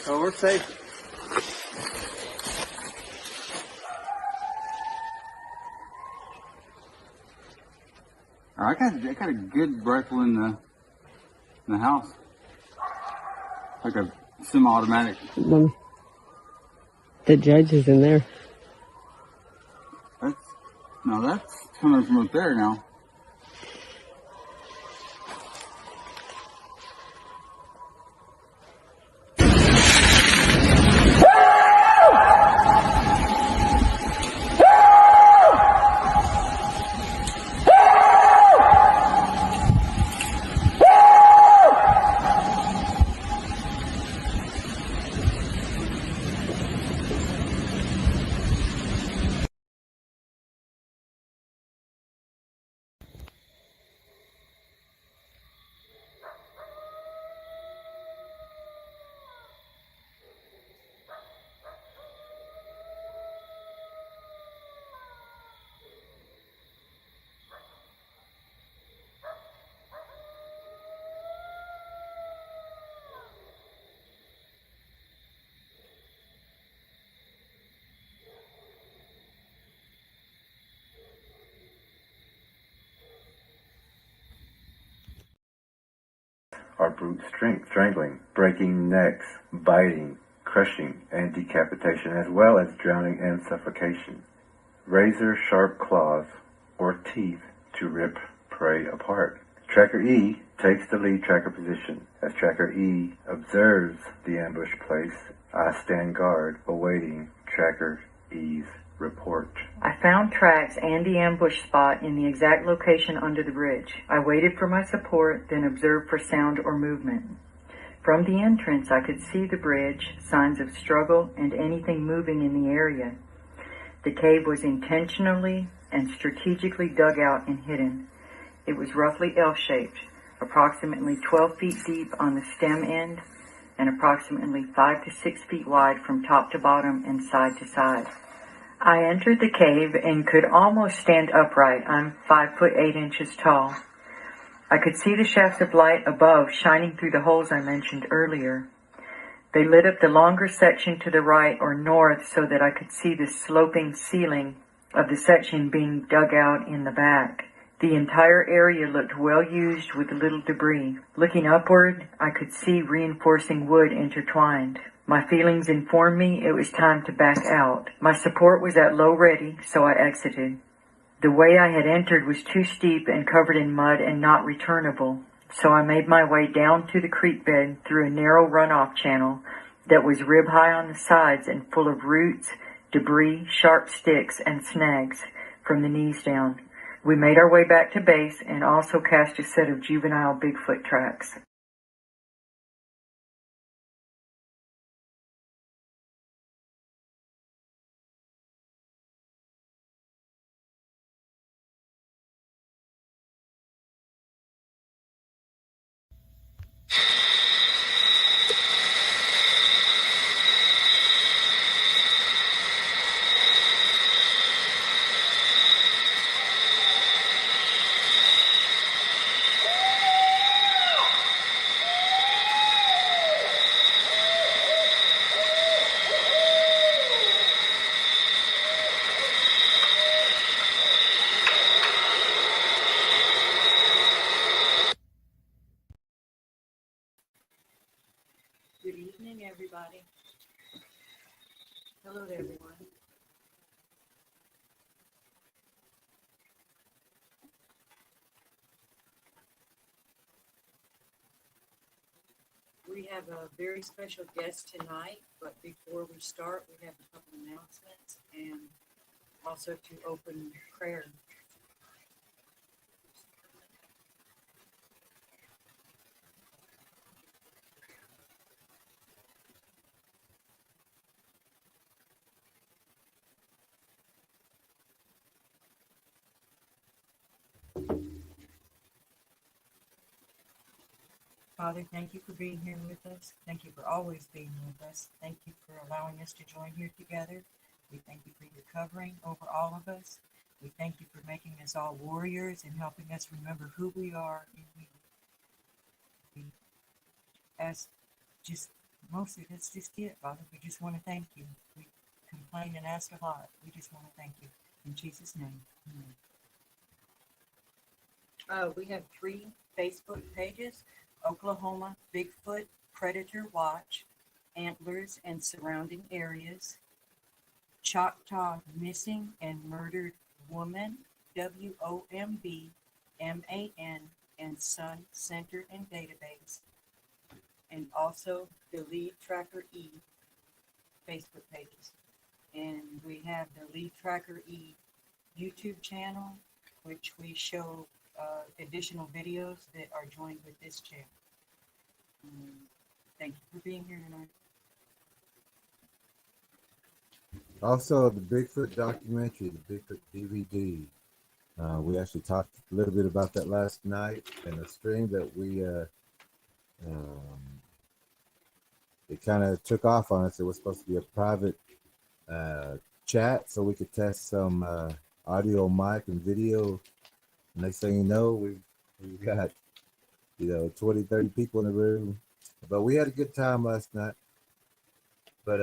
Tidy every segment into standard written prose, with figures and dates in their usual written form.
So we're safe. I got a good rifle in the house, like a semi-automatic. The judge is in there. That's coming from up there now. Are brute strength, strangling, breaking necks, biting, crushing, and decapitation, as well as drowning and suffocation. Razor-sharp claws or teeth to rip prey apart. Tracker E takes the lead tracker position. As Tracker E observes the ambush place, I stand guard, awaiting Tracker E's report. I found tracks and the ambush spot in the exact location under the bridge. I waited for my support, then observed for sound or movement. From the entrance, I could see the bridge, signs of struggle, and anything moving in the area. The cave was intentionally and strategically dug out and hidden. It was roughly L-shaped, approximately 12 feet deep on the stem end, and approximately 5 to 6 feet wide from top to bottom and side to side. I entered the cave and could almost stand upright. I'm 5'8" tall. I could see the shafts of light above shining through the holes I mentioned earlier. They lit up the longer section to the right or north so that I could see the sloping ceiling of the section being dug out in the back. The entire area looked well used with little debris. Looking upward, I could see reinforcing wood intertwined. My feelings informed me it was time to back out. My support was at low ready, so I exited. The way I had entered was too steep and covered in mud and not returnable, so I made my way down to the creek bed through a narrow runoff channel that was rib-high on the sides and full of roots, debris, sharp sticks, and snags from the knees down. We made our way back to base and also cast a set of juvenile Bigfoot tracks. Good evening, everybody. Hello to everyone. We have a very special guest tonight, but before we start, we have a couple announcements and also to open prayer. Father, thank you for being here with us. Thank you for always being with us. Thank you for allowing us to join here together. We thank you for your covering over all of us. We thank you for making us all warriors and helping us remember who we are in you. We ask just mostly that's just it, Father. We just want to thank you. We complain and ask a lot. We just want to thank you. In Jesus' name, amen. We have 3 Facebook pages: Oklahoma Bigfoot Predator Watch, Antlers and Surrounding Areas, Choctaw Missing and Murdered Woman, WOMB, MAN, and Sun Center and Database, and also the Lead Tracker E Facebook pages. And we have the Lead Tracker E YouTube channel, which we show additional videos that are joined with this channel. Thank you for being here tonight. Also, the Bigfoot documentary, the Bigfoot DVD. We actually talked a little bit about that last night in a stream that we it kind of took off on us. It was supposed to be a private chat so we could test some audio, mic, and video. Next thing you know, we've got 20, 30 people in the room. But we had a good time last night. But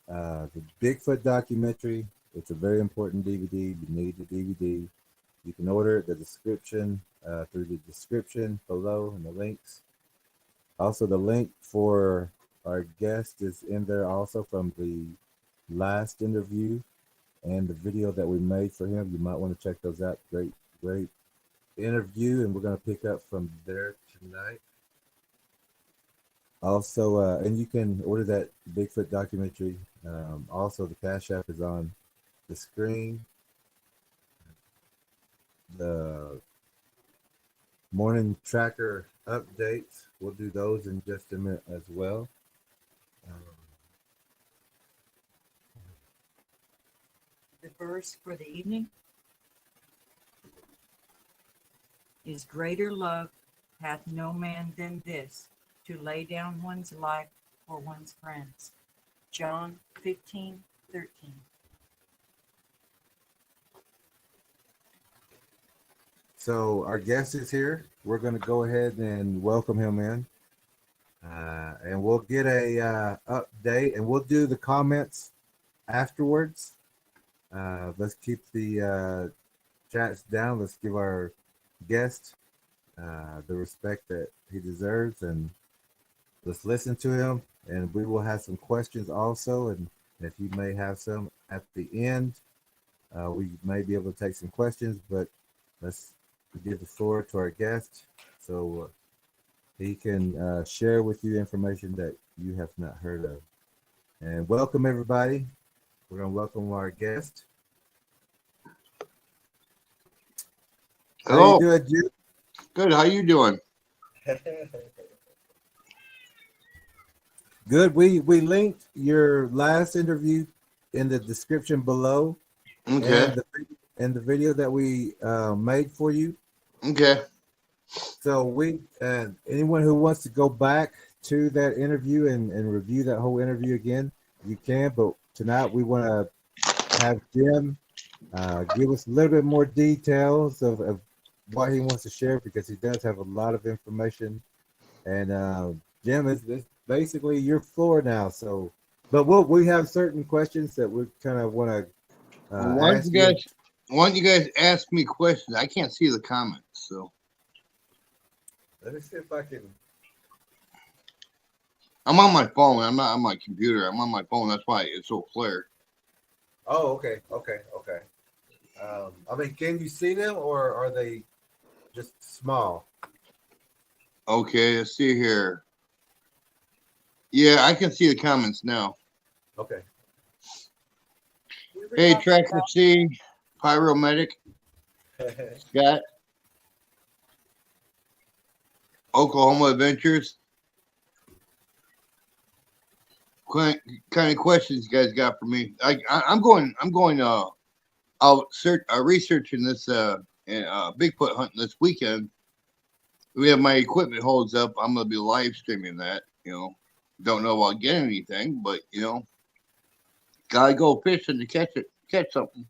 the Bigfoot documentary, it's a very important DVD. You need the DVD. You can order it, the description, through the description below and the links. Also, the link for our guest is in there also from the last interview and the video that we made for him. You might want to check those out. Great interview, and we're going to pick up from there tonight. Also, and you can order that Bigfoot documentary. Also, the Cashapp is on the screen. The morning tracker updates, we'll do those in just a minute as well. The verse for the evening is, greater love hath no man than this, to lay down one's life for one's friends. John 15:13. So our guest is here. We're going to go ahead and welcome him in. And we'll get a update, and we'll do the comments afterwards. Let's keep the chats down. Let's give our guest the respect that he deserves, and let's listen to him. And we will have some questions also, and if you may have some at the end, we may be able to take some questions, but let's give the floor to our guest so he can share with you information that you have not heard of. And welcome, everybody. We're going to welcome our guest. Hello. How you doing, Jim? Good. How you doing? Good. We linked your last interview in the description below. Okay. And the video that we made for you. Okay. So we anyone who wants to go back to that interview and review that whole interview again, you can. But tonight we want to have Jim give us a little bit more details of what he wants to share, because he does have a lot of information. And Jim, it's basically your floor now. So, but we have certain questions that we kind of want to why don't you guys ask me questions? I can't see the comments, so let me see if I can. I'm on my phone. I'm not on my computer. I'm on my phone. That's why it's so clear. Oh, okay. I mean, can you see them, or are they just small? Okay, let's see here. Yeah, I can see the comments now. Okay. Hey, Tracker C, Pyromedic, Scott, Oklahoma Adventures. What kind of questions you guys got for me? I'm going. I'll researching this Bigfoot hunting this weekend. We have my equipment holds up. I'm gonna be live streaming that. Don't know about getting anything, but gotta go fishing to catch something.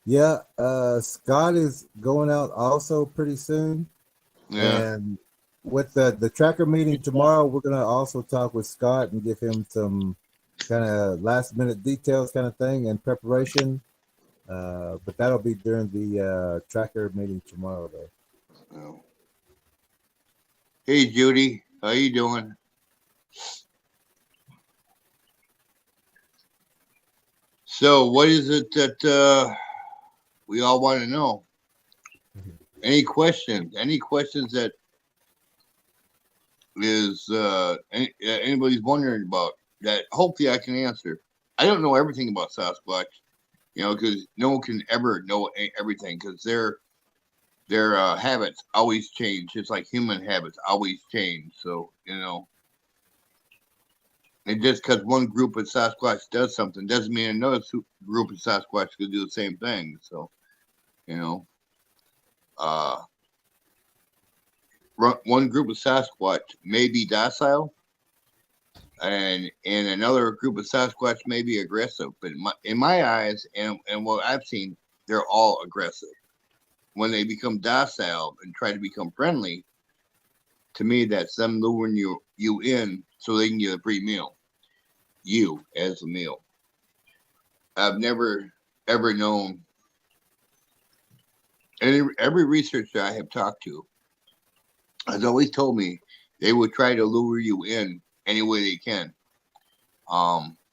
Yeah, Scott is going out also pretty soon. Yeah. And with the tracker meeting tomorrow, we're gonna also talk with Scott and give him some kind of last minute details kind of thing and preparation. But that'll be during the tracker meeting tomorrow, though. Oh. Hey, Judy, how you doing? So, what is it that we all want to know? Any questions? Any questions that is anybody's wondering about that? Hopefully, I can answer. I don't know everything about Sasquatch, you know, because no one can ever know everything because their habits always change. It's like human habits always change. So, you know, and just because one group of Sasquatch does something doesn't mean another group of Sasquatch could do the same thing. So, you know, one group of Sasquatch may be docile, and another group of Sasquatch may be aggressive. But in my eyes, and what I've seen, they're all aggressive. When they become docile and try to become friendly, to me, that's them luring you in so they can get a free meal. You as a meal. I've never ever known every researcher I have talked to has always told me they would try to lure you in any way they can.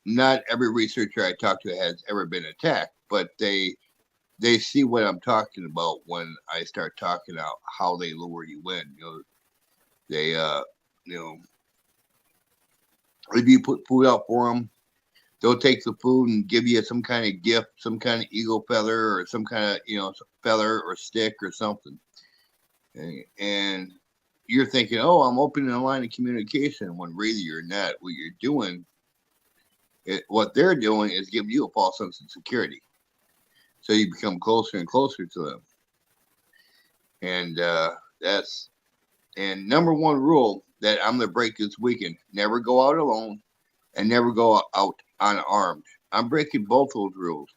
Not every researcher I talk to has ever been attacked, but they see what I'm talking about when I start talking about how they lure you in. You know, they you know, if you put food out for them, they'll take the food and give you some kind of gift, some kind of eagle feather or some kind of, you know, feather or stick or something. And you're thinking, oh, I'm opening a line of communication, when really you're not. What you're doing, what they're doing is giving you a false sense of security. So you become closer and closer to them. And and number one rule that I'm going to break this weekend: never go out alone and never go out unarmed. I'm breaking both those rules.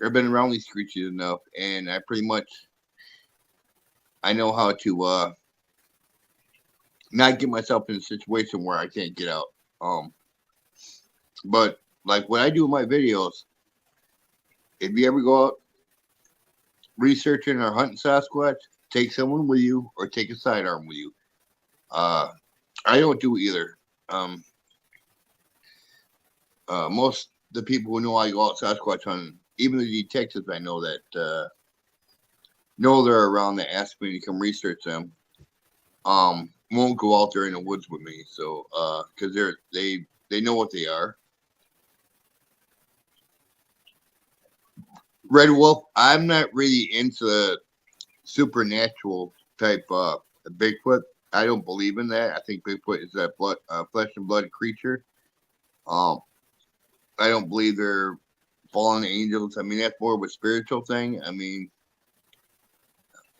I've been around these creatures enough, and I know how to not get myself in a situation where I can't get out. But like when I do my videos, if you ever go out researching or hunting Sasquatch, take someone with you or take a sidearm with you. I don't do either. Most of the people who know I go out Sasquatch hunting, even the detectives I know that know they're around, that ask me to come research them, won't go out there in the woods with me. So because they know what they are. Red Wolf, I'm not really into the supernatural type Bigfoot. I don't believe in that. I think Bigfoot is that flesh and blood creature. I don't believe they're fallen angels. I mean, that's more of a spiritual thing. I mean,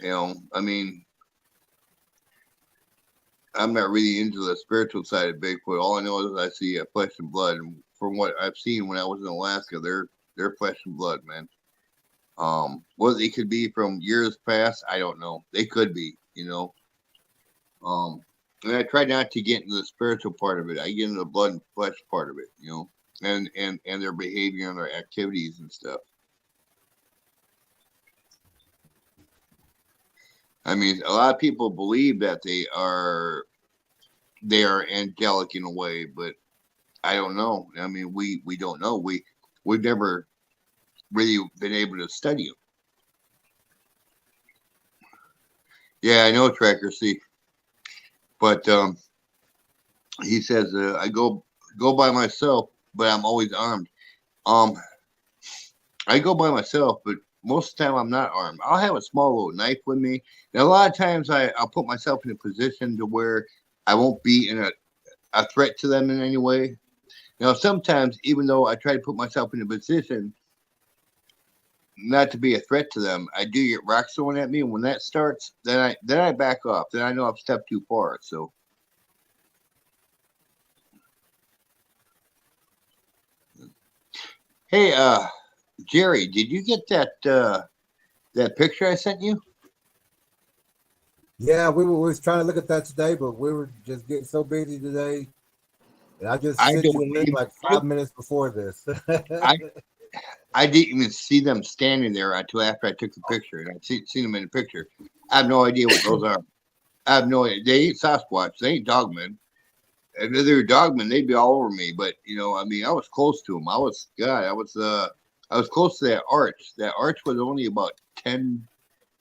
you know, I'm not really into the spiritual side of Bigfoot. All I know is I see flesh and blood. And from what I've seen when I was in Alaska, they're flesh and blood, man. What they could be from years past, I don't know. They could be, you know. And I try not to get into the spiritual part of it. I get into the blood and flesh part of it, you know, and their behavior and their activities and stuff. I mean, a lot of people believe that they are angelic in a way, but I don't know. I mean, we don't know. We've never really been able to study them. Yeah, I know, Tracker. See, but he says I go by myself, but I'm always armed. I go by myself, but most of the time I'm not armed. I'll have a small little knife with me. And a lot of times I'll put myself in a position to where I won't be in a threat to them in any way. Now, sometimes, even though I try to put myself in a position not to be a threat to them, I do get rocks thrown at me. And when that starts, then I back off. Then I know I've stepped too far. So, hey, Jerry, did you get that picture I sent you? Yeah, we was trying to look at that today, but we were just getting so busy today. And I just I sent you don't a link even, like 5 minutes before this. I, I didn't even see them standing there until after I took the picture, and I seen them in the picture. I have no idea what those are. I have no idea. They ain't Sasquatch. They ain't dogmen. If they were dogmen, they'd be all over me. But I mean, I was close to them. I was close to that arch. That arch was only about 10,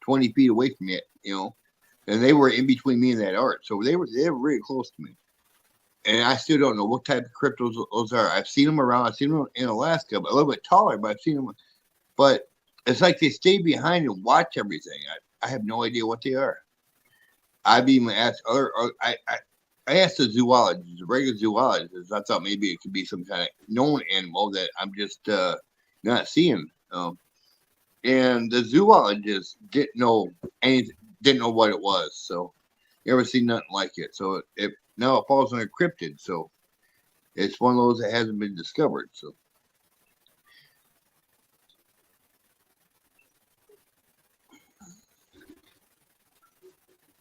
20 feet away from it. And they were in between me and that arch, so they were really close to me. And I still don't know what type of cryptos those are. I've seen them around. I've seen them in Alaska, but a little bit taller. But I've seen them. But it's like they stay behind and watch everything. I have no idea what they are. I've even asked I asked the zoologists, the regular zoologists. I thought maybe it could be some kind of known animal that I'm just not seeing. And the zoologist didn't know anything, didn't know what it was. So never seen nothing like it. So now it falls under cryptid. So it's one of those that hasn't been discovered. So.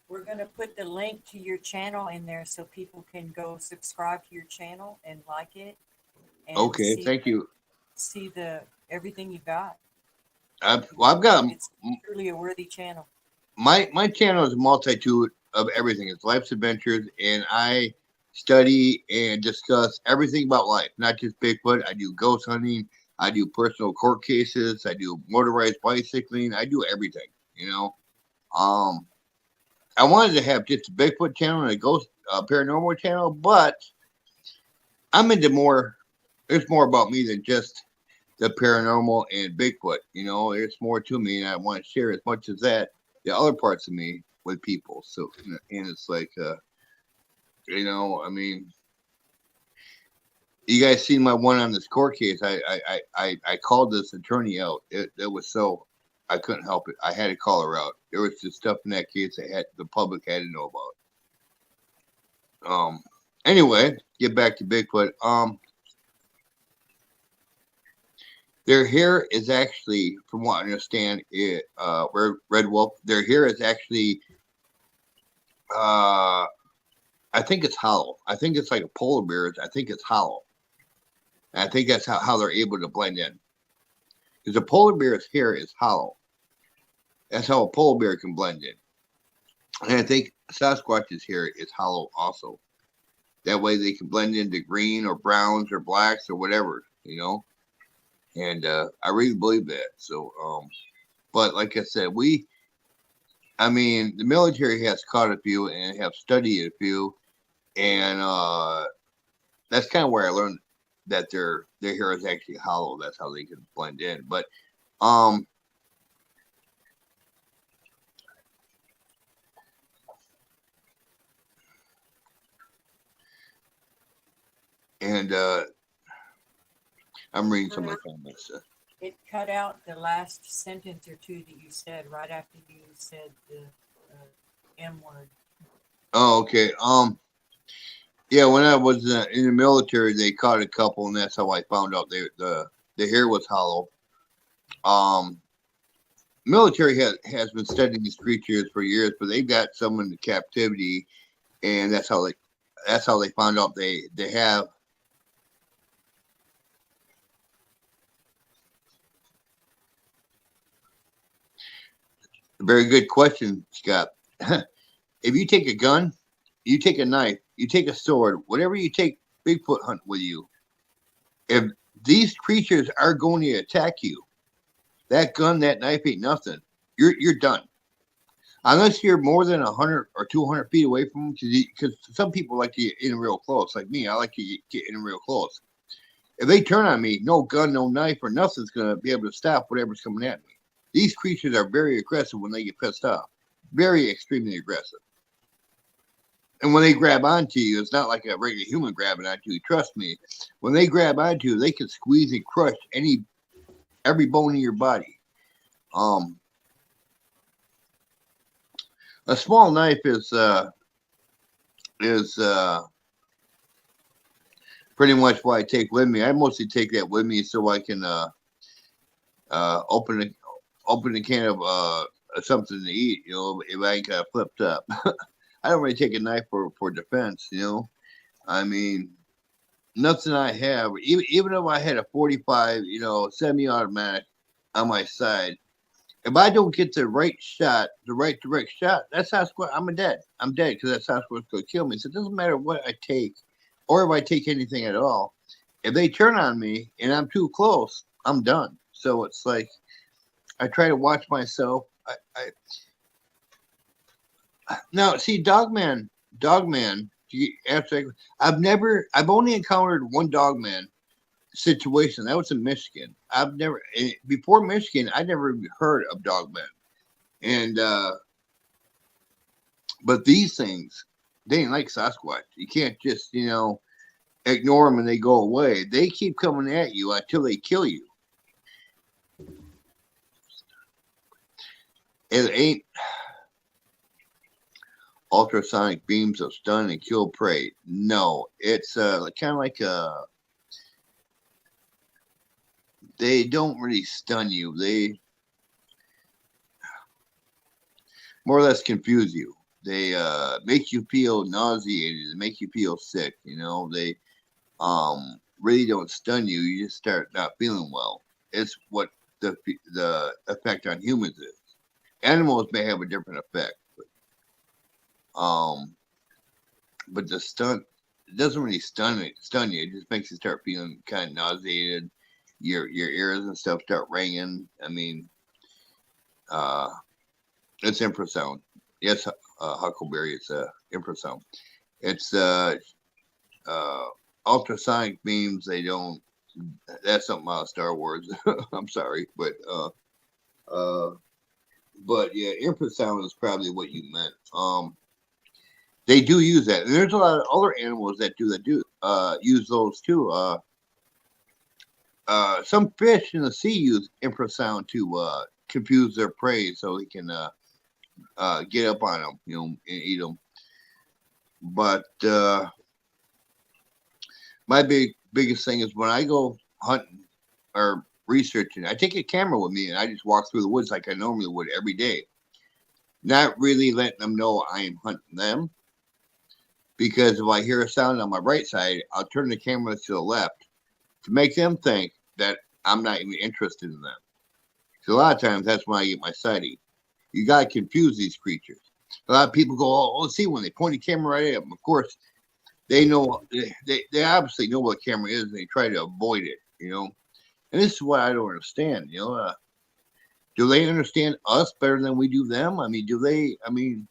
We're going to put the link to your channel in there so people can go subscribe to your channel and like it. And Okay, thank you. See everything you got. I've got It's truly a worthy channel. My channel is a multitude of everything. It's life's adventures, and I study and discuss everything about life, not just Bigfoot. I do ghost hunting. I do personal court cases. I do motorized bicycling. I do everything. I wanted to have just a Bigfoot channel and a ghost paranormal channel, but I'm into more. There's more about me than just the paranormal and Bigfoot. There's more to me, and I want to share as much as that, the other parts of me, with people. So, and it's like, I mean, you guys seen my one on this court case? I called this attorney out. It was so. I couldn't help it. I had to call her out. There was just stuff in that case that the public had to know about. Anyway, get back to Bigfoot. Their hair is actually, from what I understand, Red Wolf. Their hair is actually, I think it's hollow. I think it's like a polar bear's. I think it's hollow. And I think that's how they're able to blend in. Because a polar bear's hair is hollow. That's how a polar bear can blend in. And I think Sasquatch's hair is hollow also. That way they can blend into green or browns or blacks or whatever, And I really believe that. So, but like I said, the military has caught a few and have studied a few. And that's kind of where I learned that their hair is actually hollow. That's how they can blend in. But and I'm reading some of the comments. It cut out the last sentence or two that you said right after you said the M word. Oh, okay. Yeah, when I was in the military, they caught a couple, and that's how I found out the hair was hollow. Military has been studying these creatures for years, but they got some in captivity, and that's how they found out they have. Very good question, Scott. If you take a gun, you take a knife, you take a sword, whatever you take Bigfoot hunt with you, if these creatures are going to attack you, that gun, that knife ain't nothing. You're done. Unless you're more than 100 or 200 feet away from them, because some people like to get in real close. Like me, I like to get in real close. If they turn on me, no gun, no knife, or nothing's going to be able to stop whatever's coming at me. These creatures are very aggressive when they get pissed off. Very extremely aggressive. And when they grab onto you, it's not like a regular human grabbing onto you. Trust me. When they grab onto you, they can squeeze and crush every bone in your body. A small knife is pretty much what I take with me. I mostly take that with me so I can open a can of something to eat, if I ain't got flipped up. I don't really take a knife for defense, I mean, nothing I have, even if I had a 45, semi-automatic on my side, if I don't get the right shot, the right direct shot, that's Sasquatch. I'm dead. I'm dead because that Sasquatch going to kill me. So it doesn't matter what I take, or if I take anything at all. If they turn on me and I'm too close, I'm done. So it's like I try to watch myself. Now see, Dogman. I've only encountered one Dogman situation. That was in Michigan. Before Michigan, I never heard of Dogmen. And but these things, they ain't like Sasquatch. You can't just ignore them and they go away. They keep coming at you until they kill you. It ain't ultrasonic beams of stun and kill prey. No, it's kind of like they don't really stun you. They more or less confuse you. They make you feel nauseated. They make you feel sick. They really don't stun you. You just start not feeling well. It's what the effect on humans is. Animals may have a different effect, but the stun, it doesn't really stun you. It just makes you start feeling kind of nauseated. Your ears and stuff start ringing. I mean, it's infrasound. Yes, Huckleberry. It's infrasound. It's ultrasonic beams. They don't. That's something out of Star Wars. I'm sorry, but yeah, infrasound is probably what you meant. They do use that, and there's a lot of other animals that do use those too. Some fish in the sea use infrasound to confuse their prey, so they can get up on them, and eat them. But my biggest thing is when I go hunting or researching, I take a camera with me and I just walk through the woods like I normally would every day. Not really letting them know I am hunting them, because if I hear a sound on my right side, I'll turn the camera to the left to make them think that I'm not even interested in them. So a lot of times that's when I get my sighting. You got to confuse these creatures. A lot of people go, oh, see, when they point the camera right at them, of course, they know, they obviously know what a camera is, and they try to avoid it, And this is what I don't understand, do they understand us better than we do them? I mean,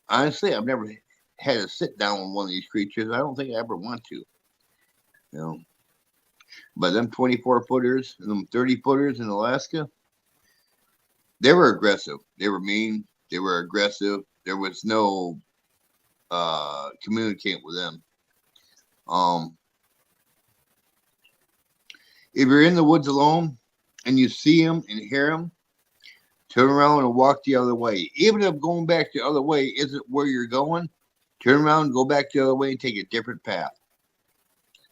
honestly, I've never had to sit down with one of these creatures. I don't think I ever want to, But them 24-footers and them 30-footers in Alaska, they were aggressive. They were mean. They were aggressive. There was no communicating with them. If you're in the woods alone and you see them and hear them, turn around and walk the other way. Even if going back the other way isn't where you're going, turn around and go back the other way and take a different path.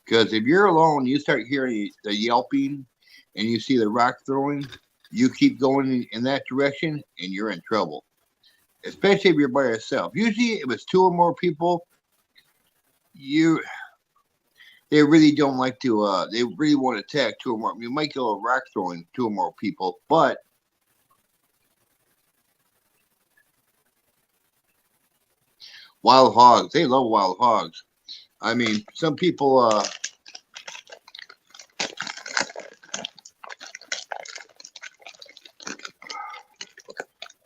Because if you're alone, you start hearing the yelping and you see the rock throwing, you keep going in that direction and you're in trouble. Especially if you're by yourself. Usually if it's two or more people, they really don't like to, they really want to attack two or more. You might go a rock throwing two or more people, but wild hogs, they love wild hogs. I mean, some people,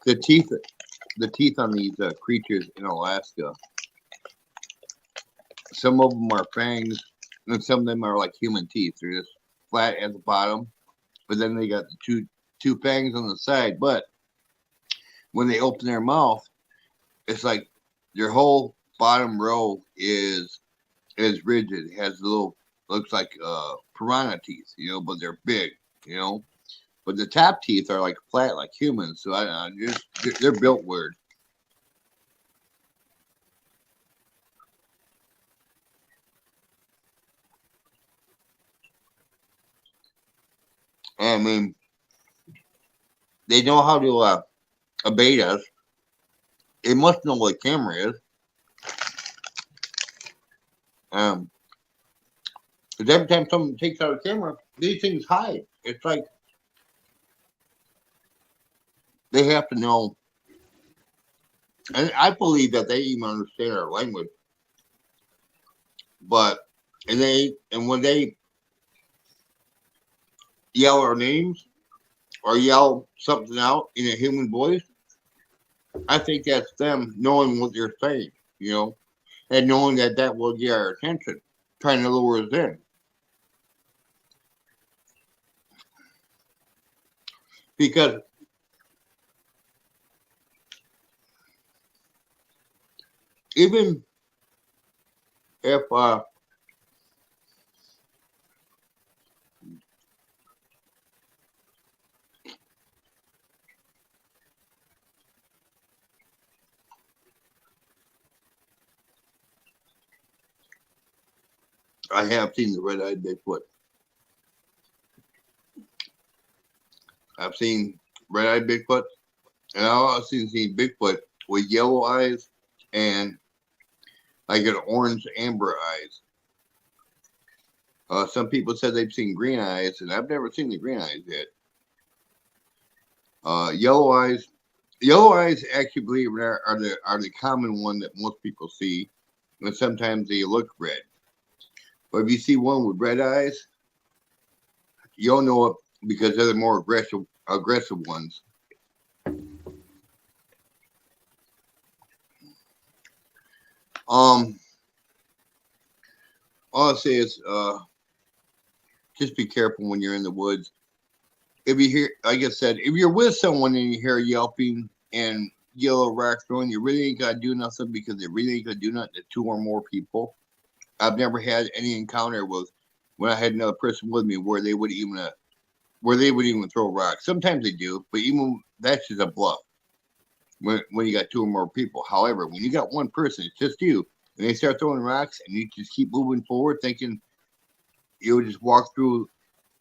the teeth on these creatures in Alaska, some of them are fangs, and some of them are like human teeth. They're just flat at the bottom, but then they got the two fangs on the side. But when they open their mouth, it's like their whole bottom row is rigid. It has looks like piranha teeth, but they're big, But the top teeth are like flat, like humans. So I don't know, they're built weird. I mean, They know how to abate us. They must know what a camera is. Because every time someone takes out a camera, these things hide. It's like they have to know. And I believe that they even understand our language. But and when they yell our names or yell something out in a human voice, I think that's them knowing what they're saying, and knowing that that will get our attention, trying to lure us in. Because even if I have seen the red-eyed Bigfoot. I've seen red-eyed Bigfoot, and I've also seen Bigfoot with yellow eyes and like an orange amber eyes. Some people said they've seen green eyes, and I've never seen the green eyes yet. Yellow eyes actually believe are the common one that most people see, and sometimes they look red. But if you see one with red eyes, you'll know it because they're the more aggressive ones. All I'll say is just be careful when you're in the woods. If you hear, like I said, if you're with someone and you hear yelping and yellow rocks throwing, you really ain't got to do nothing because they really ain't going to do nothing to two or more people. I've never had any encounter with when I had another person with me where they would even throw rocks. Sometimes they do, but even that's just a bluff when you got two or more people. However, when you got one person, it's just you, and they start throwing rocks and you just keep moving forward thinking you'll just walk through,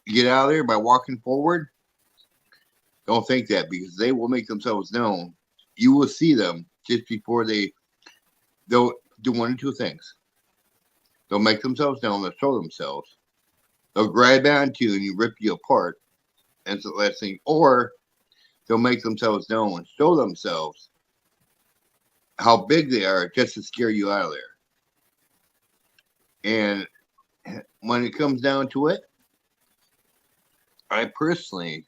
get out of there by walking forward. Don't think that, because they will make themselves known. You will see them just before they'll do one or two things. They'll make themselves known, they'll show themselves. They'll grab onto you and you rip you apart. That's the last thing. Or they'll make themselves known and show themselves how big they are just to scare you out of there. And when it comes down to it, I personally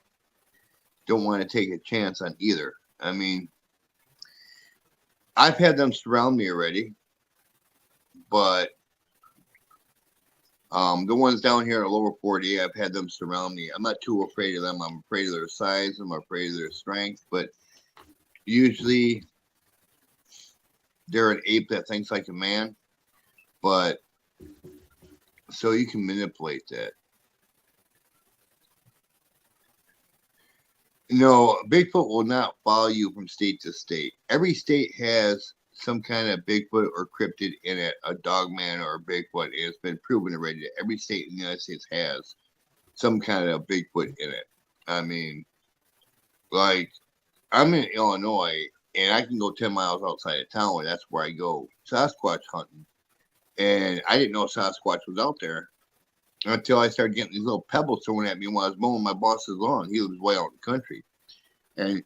don't want to take a chance on either. I mean, I've had them surround me already, but the ones down here in the lower 40, I've had them surround me. I'm not too afraid of them. I'm afraid of their size. I'm afraid of their strength. But usually they're an ape that thinks like a man. But so you can manipulate that. No, Bigfoot will not follow you from state to state. Every state has some kind of Bigfoot or cryptid in it, a dogman or a Bigfoot. It's been proven already that every state in the United States has some kind of Bigfoot in it. I mean, like, I'm in Illinois, and I can go 10 miles outside of town, and that's where I go Sasquatch hunting. And I didn't know Sasquatch was out there until I started getting these little pebbles thrown at me when I was mowing my boss's lawn. He lives way out in the country. And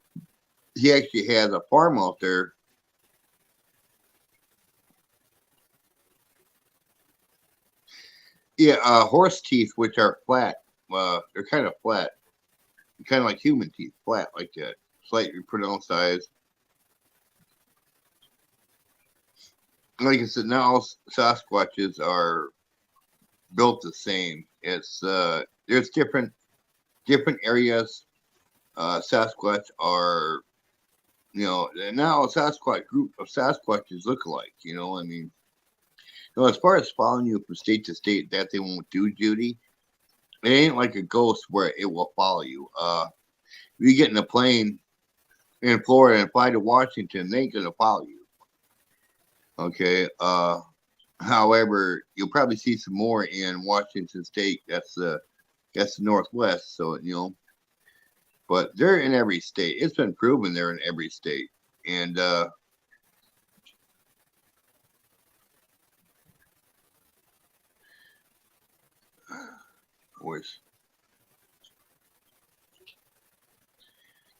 he actually has a farm out there. Yeah, horse teeth, which are flat. They're kind of flat. Kind of like human teeth, flat like that. Slightly pronounced size. Like I said, now Sasquatches are built the same. It's there's different areas. Sasquatch are, now a Sasquatch group of Sasquatches look alike. I mean, as far as following you from state to state, that they won't do, Judy. It ain't like a ghost where it will follow you. If you get in a plane in Florida and fly to Washington, they ain't gonna follow you. Okay. However, you'll probably see some more in Washington State. That's the Northwest. So but they're in every state. It's been proven they're in every state. And horse.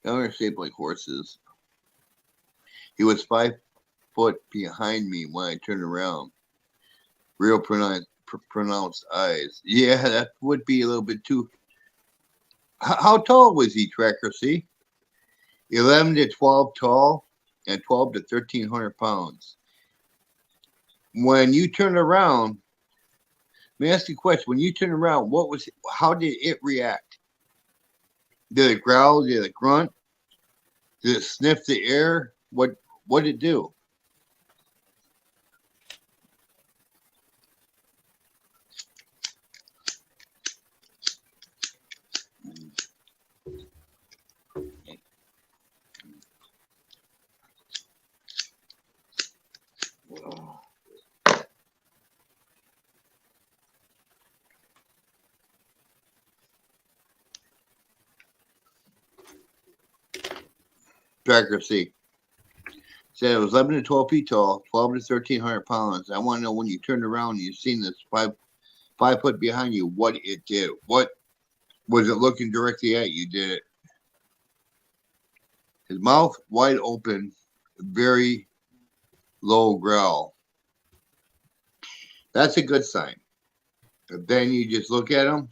They're shaped like horses. He was 5 foot behind me when I turned around. Real pronounced eyes. Yeah, that would be a little bit too. How tall was he, Tracker? See, 11 to 12 tall and 12 to 1,300 pounds. When you turn around, let me ask you a question. When you turn around, how did it react? Did it growl? Did it grunt? Did it sniff the air? What did it do? Tracker C. Said it was 11 to 12 feet tall, 12 to 1,300 pounds. I want to know when you turned around and you seen this 5 foot behind you, what it did. What was it looking directly at you? Did it? His mouth wide open, very low growl. That's a good sign. But then you just look at him,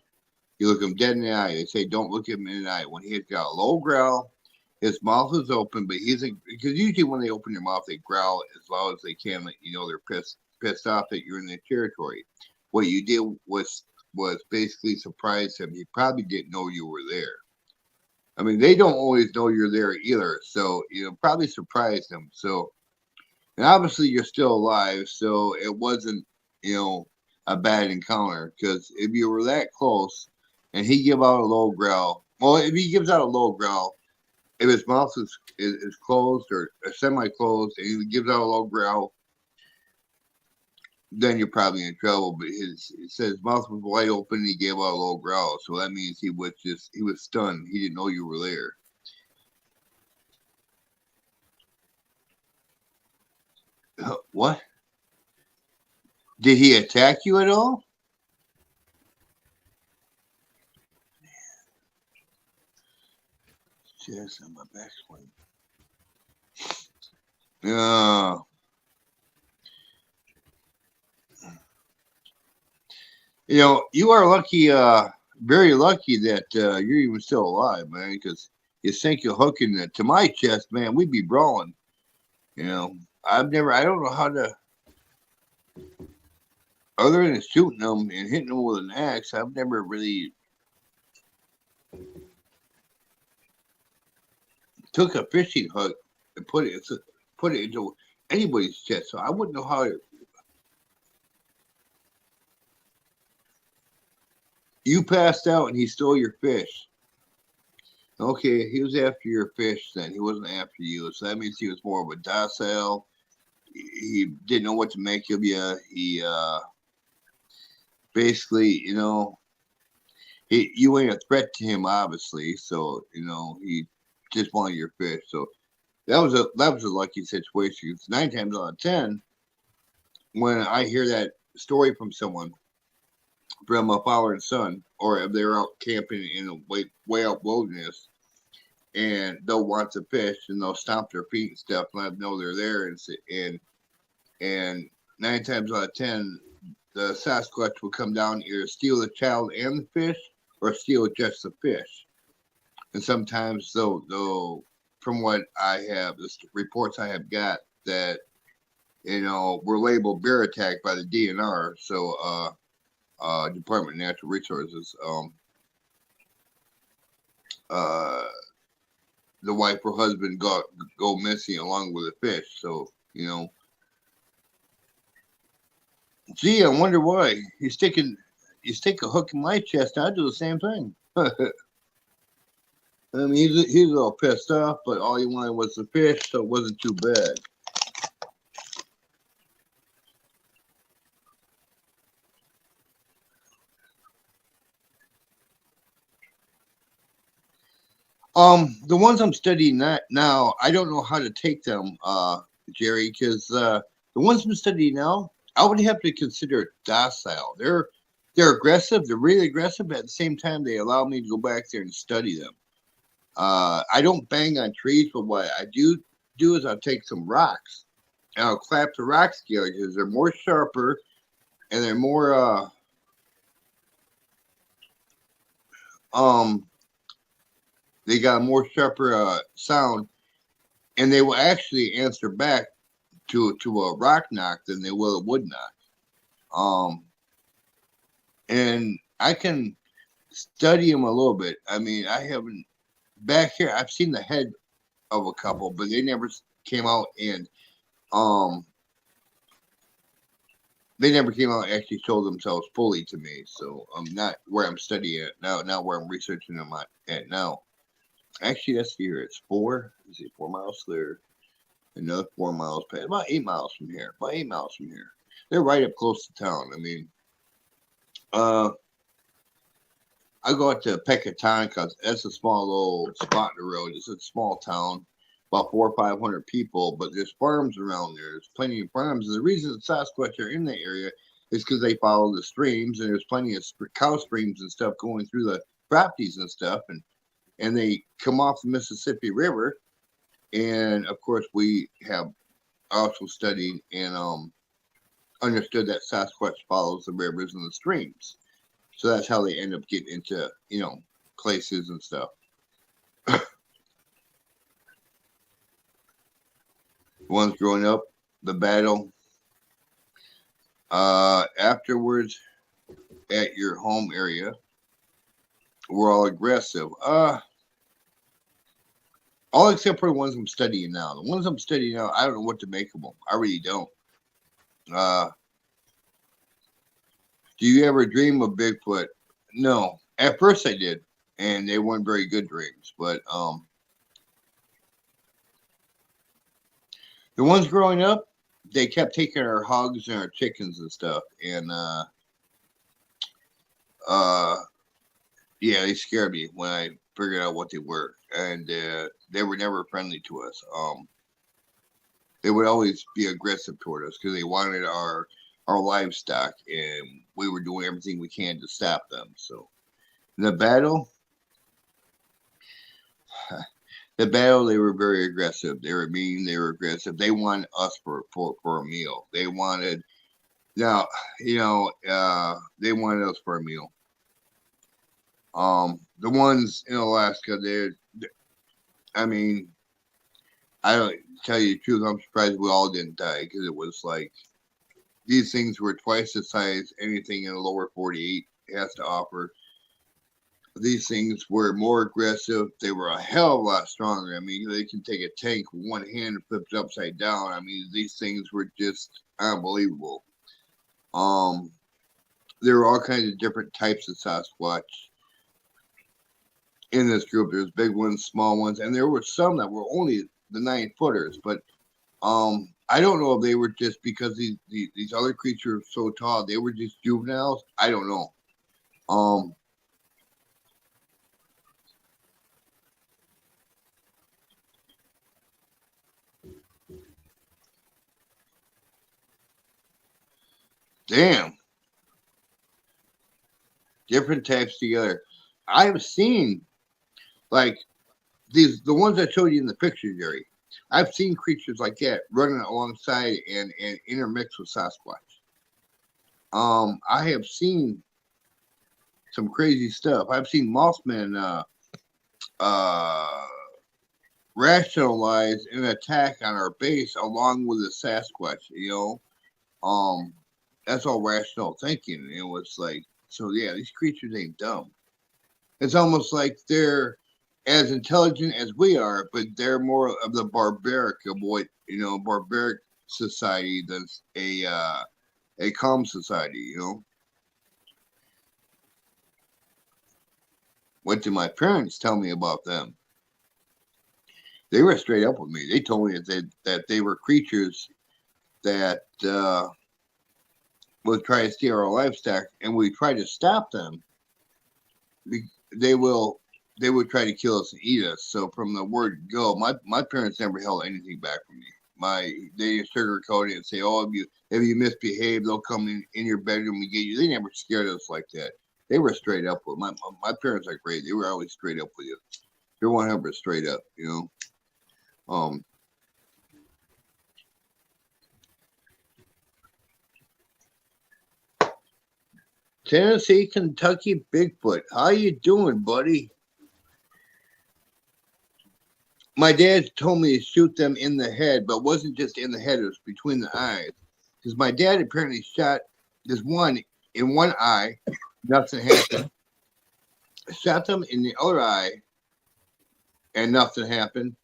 you look him dead in the eye. They say don't look him in the eye. When he's got a low growl, his mouth is open, but because usually when they open their mouth, they growl as loud as they can. You know, they're pissed off that you're in their territory. What you did was basically surprise him. He probably didn't know you were there. I mean, they don't always know you're there either, so probably surprised him. So, and obviously you're still alive, so it wasn't a bad encounter, because if you were that close and he give out a low growl, well, if he gives out a low growl, if his mouth is closed or semi-closed and he gives out a low growl, then you're probably in trouble. But it says his mouth was wide open and he gave out a low growl, so that means he was stunned. He didn't know you were there. What? Did he attack you at all? Yes, on my back swing. Yeah. You are lucky, very lucky that you're even still alive, man, because you sink your hook to my chest, man, we'd be brawling. I don't know how to, other than shooting them and hitting them with an axe, I've never really took a fishing hook and put it into anybody's chest, so I wouldn't know how to. You passed out and he stole your fish. Okay, he was after your fish then. He wasn't after you. So that means he was more of a docile. He didn't know what to make of you. He basically, you ain't a threat to him, obviously. So, he just wanted your fish. So that was a lucky situation. It's 9 times out of 10 when I hear that story from someone, from a father and son, or if they're out camping in a way out wilderness, and they'll want to fish and they'll stomp their feet and stuff, and I know they're there, and 9 times out of 10, the Sasquatch will come down, either steal the child and the fish, or steal just the fish. And sometimes though, from what I have, the reports I have got, that were labeled bear attack by the DNR, so Department of Natural Resources. The wife or husband go missing along with the fish. So gee, I wonder why you stick a hook in my chest. I'd do the same thing. I mean, he's a little pissed off, but all he wanted was the fish, so it wasn't too bad. The ones I'm studying now, I don't know how to take them, Jerry, because the ones I'm studying now, I would have to consider docile. They're aggressive. They're really aggressive, but at the same time, they allow me to go back there and study them. I don't bang on trees, but what I do is I'll take some rocks and I'll clap the rocks together because they're more sharper and they're more they got a more sharper sound, and they will actually answer back to a rock knock than they will a wood knock. And I can study them a little bit. I mean, I haven't back here. I've seen the head of a couple, but they never came out and they never came out and actually showed themselves fully to me. So I'm not where I'm studying it now. Not where I'm researching them at now. Actually, that's here. It's 4. Is it 4 miles there? Another 4 miles past. About 8 miles from here. About 8 miles from here. They're right up close to town. I mean, I go out to Pecatan because that's a small little spot in the road. It's a small town, about 400 or 500 people, but there's farms around there. There's plenty of farms. And the reason the Sasquatch are in the area is because they follow the streams, and there's plenty of cow streams and stuff going through the properties and stuff. And they come off the Mississippi River. And of course, we have also studied and understood that Sasquatch follows the rivers and the streams. So that's how they end up getting into, places and stuff. Ones growing up, the battle. Afterwards, at your home area, we're all aggressive. All except for the ones I'm studying now. The ones I'm studying now, I don't know what to make of them. I really don't. Do you ever dream of Bigfoot? No. At first I did, and they weren't very good dreams. But the ones growing up, they kept taking our hogs and our chickens and stuff. And yeah, they scared me when I figured out what they were. And they were never friendly to us. They would always be aggressive toward us because they wanted our livestock, and we were doing everything we can to stop them. So in the battle, they were very aggressive. They were mean. They were aggressive. They wanted us for a meal. They wanted, they wanted us for a meal. The ones in Alaska, I mean, I don't tell you the truth. I'm surprised we all didn't die because it was like these things were twice the size anything in the lower 48 has to offer. These things were more aggressive. They were a hell of a lot stronger. I mean, they can take a tank with one hand and flip it upside down. I mean, these things were just unbelievable. There were all kinds of different types of Sasquatch in this group. There's big ones, small ones, and there were some that were only the 9-footers. But I don't know if they were just because these other creatures were so tall, they were just juveniles. I don't know. Damn. Different types together. I've seen like the ones I showed you in the picture, Jerry. I've seen creatures like that running alongside and intermix with Sasquatch. I have seen some crazy stuff. I've seen Mothman rationalize an attack on our base along with the Sasquatch. That's all rational thinking. It was like, so yeah, these creatures ain't dumb. It's almost like they're as intelligent as we are, but they're more of the barbaric of what, barbaric society than a calm society, What did my parents tell me about them? They were straight up with me. They told me that they were creatures that would try to steal our livestock, and we try to stop them. They will they would try to kill us and eat us. So from the word go, my parents never held anything back from me. They sugarcoat it and say, oh, if you misbehave, they'll come in your bedroom and get you. They never scared us like that. They were straight up with my parents are great. They were always straight up with you. They're 100% straight up, you know. Tennessee, Kentucky, Bigfoot. How you doing, buddy? My dad told me to shoot them in the head, but it wasn't just in the head, it was between the eyes. Because my dad apparently shot this one in one eye, nothing happened. Shot them in the other eye, and nothing happened.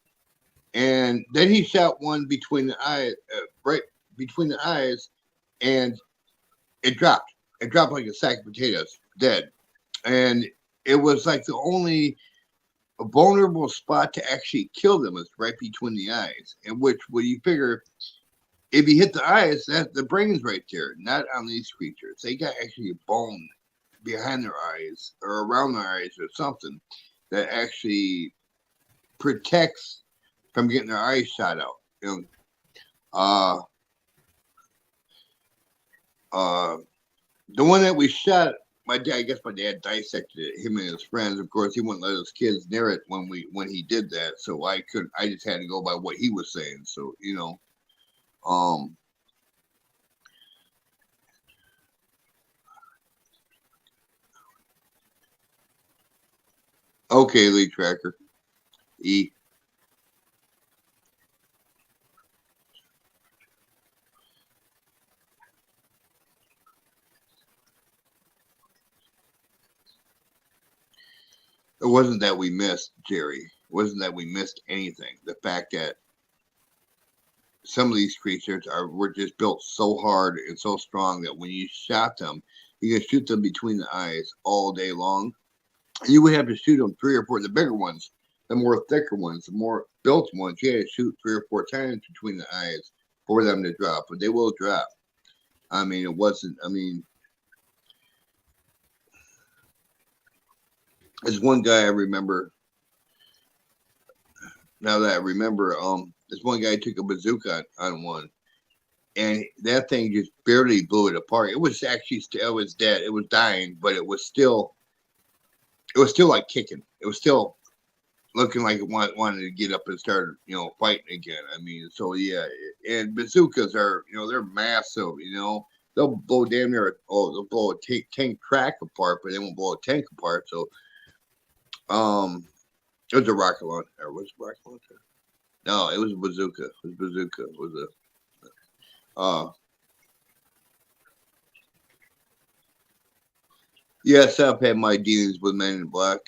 And then he shot one between the eye, right between the eyes, and it dropped. It dropped like a sack of potatoes, dead. And it was like the only vulnerable spot to actually kill them is right between the eyes. And which, when you figure, if you hit the eyes, that the brain's right there, not on these creatures. They got actually a bone behind their eyes or around their eyes or something that actually protects from getting their eyes shot out. You know, the one that we shot, I guess my dad dissected it, him and his friends. Of course, he wouldn't let his kids near it when he did that. So I just had to go by what he was saying. So, you know, okay, lead tracker. E. It wasn't that we missed, Jerry. It wasn't that we missed anything. The fact that some of these creatures were just built so hard and so strong that when you shot them, you could shoot them between the eyes all day long. And you would have to shoot them 3 or 4, the bigger ones, the more thicker ones, the more built ones. You had to shoot 3 or 4 times between the eyes for them to drop, but they will drop. I mean, it wasn't, I mean, there's one guy I remember. Now that I remember, this one guy took a bazooka on one, and that thing just barely blew it apart. It was actually it was dead. It was dying, but it was still like kicking. It was still looking like it wanted to get up and start, you know, fighting again. I mean, so yeah, and bazookas are, you know, they're massive. You know, they'll blow damn near they'll blow a tank track apart, but they won't blow a tank apart. So. It was a rocket launcher. Was it a rocket launcher? No, it was a bazooka. It was a bazooka. It was a. Yes, I've had my dealings with Men in Black.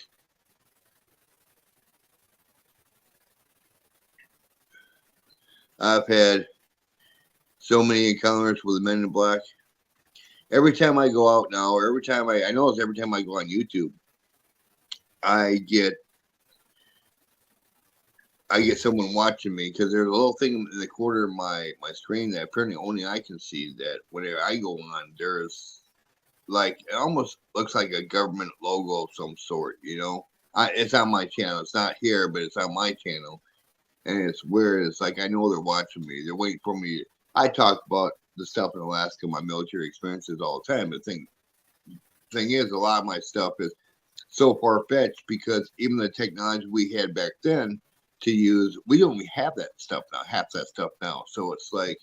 I've had so many encounters with the Men in Black. Every time I go out now, or every time I notice every time I go on YouTube, I get someone watching me, because there's a little thing in the corner of my screen that apparently only I can see, that whenever I go on, there's like, it almost looks like a government logo of some sort, you know. It's on my channel. It's not here, but it's on my channel. And it's weird. It's like, I know they're watching me. They're waiting for me. I talk about the stuff in Alaska, my military experiences all the time. The thing is, a lot of my stuff is so far-fetched because even the technology we had back then to use, we don't even have that stuff now, half that stuff now. So it's like,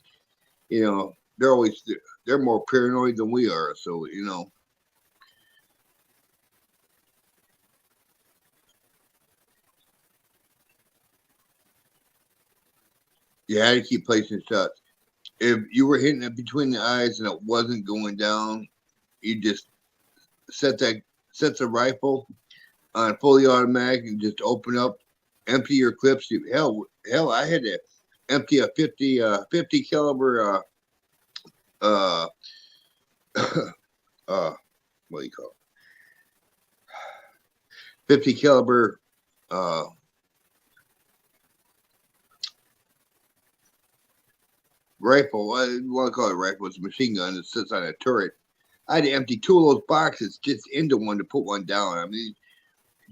you know, they're more paranoid than we are. So, you know. You had to keep placing shots. If you were hitting it between the eyes and it wasn't going down, you just set the rifle on fully automatic and just open up, empty your clips. Hell, I had to empty a 50 caliber what do you call it? 50 caliber rifle. I want to call it a rifle. It's a machine gun that sits on a turret. I had to empty 2 of those boxes just into one to put one down. I mean,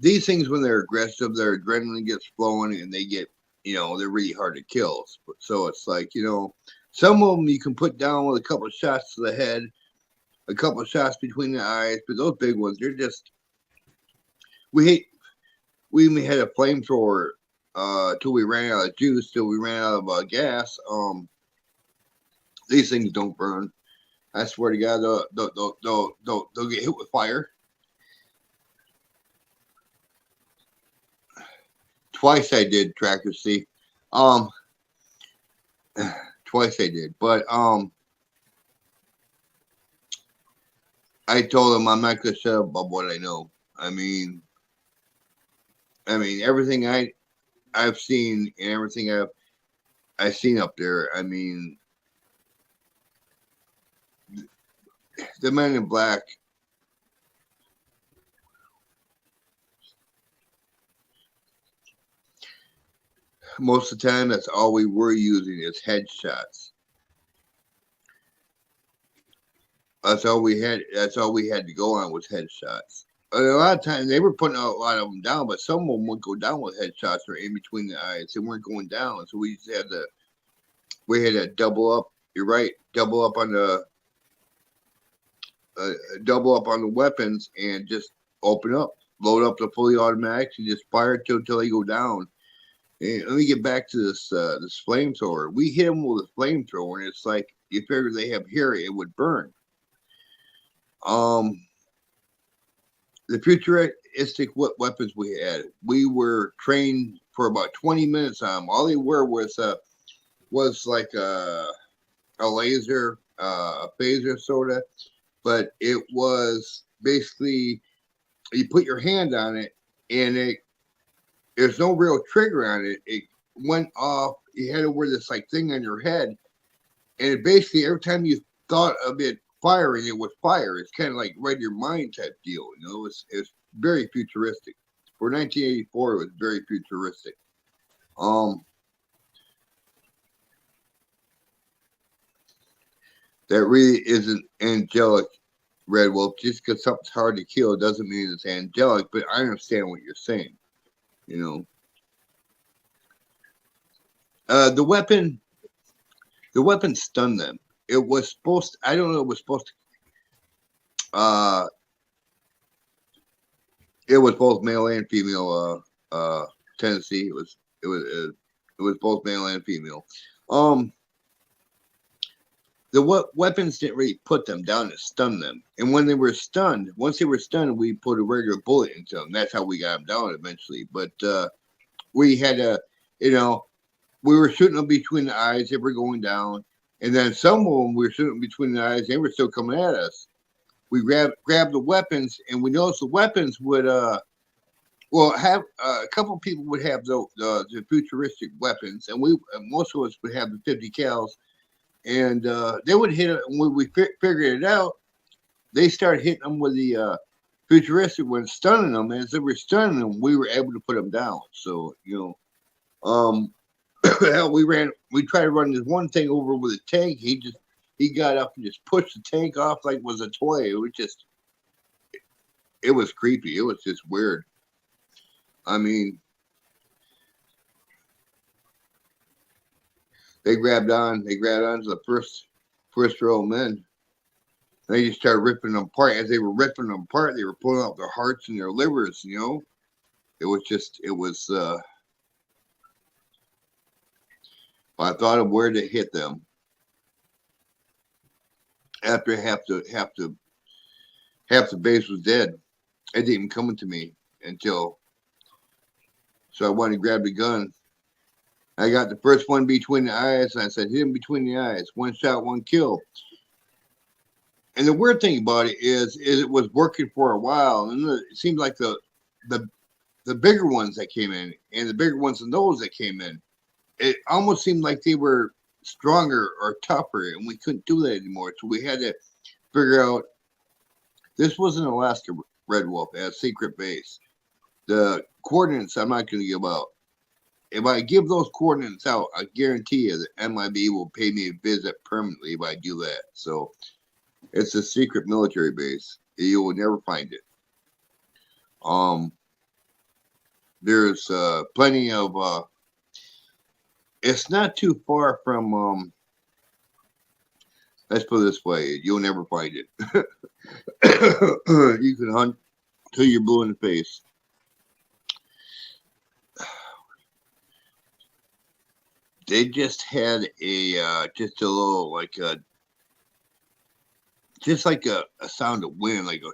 these things, when they're aggressive, their adrenaline gets flowing, and they get, they're really hard to kill. So it's like, some of them you can put down with a couple of shots to the head, a couple of shots between the eyes, but those big ones, they're just. We even had a flamethrower till we ran out of juice, till we ran out of gas. These things don't burn. I swear to God, they'll get hit with fire. Twice I did, Tracker, see. Twice I did. But I told him I'm not going to shut up about what I know. I mean, everything I've seen and everything I've seen up there. I mean, the men in black. Most of the time, that's all we were using is headshots. That's all we had. That's all we had to go on was headshots. And a lot of times they were putting a lot of them down, but some of them would go down with headshots or in between the eyes. They weren't going down, so we just had to double up. You're right, double up on the weapons and just open up, load up the fully automatics and just fire till they go down. And let me get back to this flamethrower. We hit them with a flamethrower, and it's like you figure they have hair, it would burn. The futuristic weapons we had, we were trained for about 20 minutes on them. All they were was like a laser, a phaser sort of, but it was basically you put your hand on it, and there's no real trigger on it. It went off. You had to wear this like thing on your head, and it basically every time you thought of it firing, it would fire. It's kind of like read your mind type deal. It's very futuristic. For 1984, it was very futuristic. That really isn't angelic, Red Wolf. Just because something's hard to kill doesn't mean it's angelic, but I understand what you're saying. The weapon stunned them. It was supposed to, I don't know, it was supposed to, it was both male and female, tendency. It was both male and female. The weapons didn't really put them down, it stunned them. And when they were stunned, once they were stunned, we put a regular bullet into them. That's how we got them down eventually. But we had to, we were shooting them between the eyes. They were going down. And then some of them we were shooting between the eyes. They were still coming at us. We grabbed the weapons, and we noticed the weapons would, have a couple of people would have the futuristic weapons, and most of us would have the 50 cals. And they would hit it. And when we figured it out, they started hitting them with the futuristic ones, stunning them. And as they were stunning them, we were able to put them down. So, we tried to run this one thing over with a tank. He got up and just pushed the tank off like it was a toy. It was creepy. It was just weird. I mean, they grabbed onto the first row of men. They just started ripping them apart. As they were ripping them apart, they were pulling out their hearts and their livers, It was I thought of where to hit them. After half the base was dead, it didn't even come to me so I wanted to grab the gun. I got the first one between the eyes, and I said, hit him between the eyes. One shot, one kill. And the weird thing about it is it was working for a while, and it seemed like the bigger ones that came in, and the bigger ones than those that came in, it almost seemed like they were stronger or tougher, and we couldn't do that anymore. So we had to figure out. This was in Alaska, Red Wolf, at a secret base. The coordinates I'm not going to give out. If I give those coordinates out, I guarantee you that MIB will pay me a visit permanently if I do that. So it's a secret military base. You will never find it. there's plenty of. It's not too far from. Let's put it this way: you'll never find it. You can hunt till you're blue in the face. They just had just a little like just like a sound of wind, like a.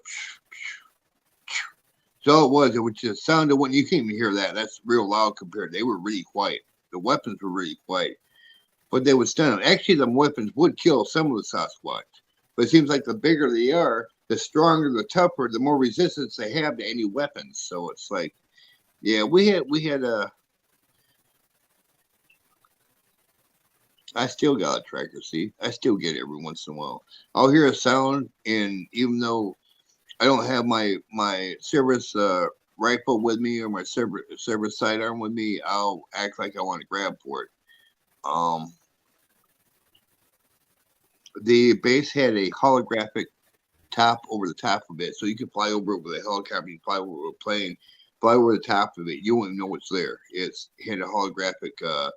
So it was just sound of wind. You can't even hear that. That's real loud compared. They were really quiet. The weapons were really quiet, but they would stun them. Actually, the weapons would kill some of the Sasquatch, but it seems like the bigger they are, the stronger, the tougher, the more resistance they have to any weapons. So it's like, yeah, we had a. I still got a tracker. See, I still get it every once in a while. I'll hear a sound, and even though I don't have my service rifle with me or my service sidearm with me, I'll act like I want to grab for it. The base had a holographic top over the top of it, so you can fly over it with a helicopter, you can fly over a plane, fly over the top of it. You won't even know what's there. It had a holographic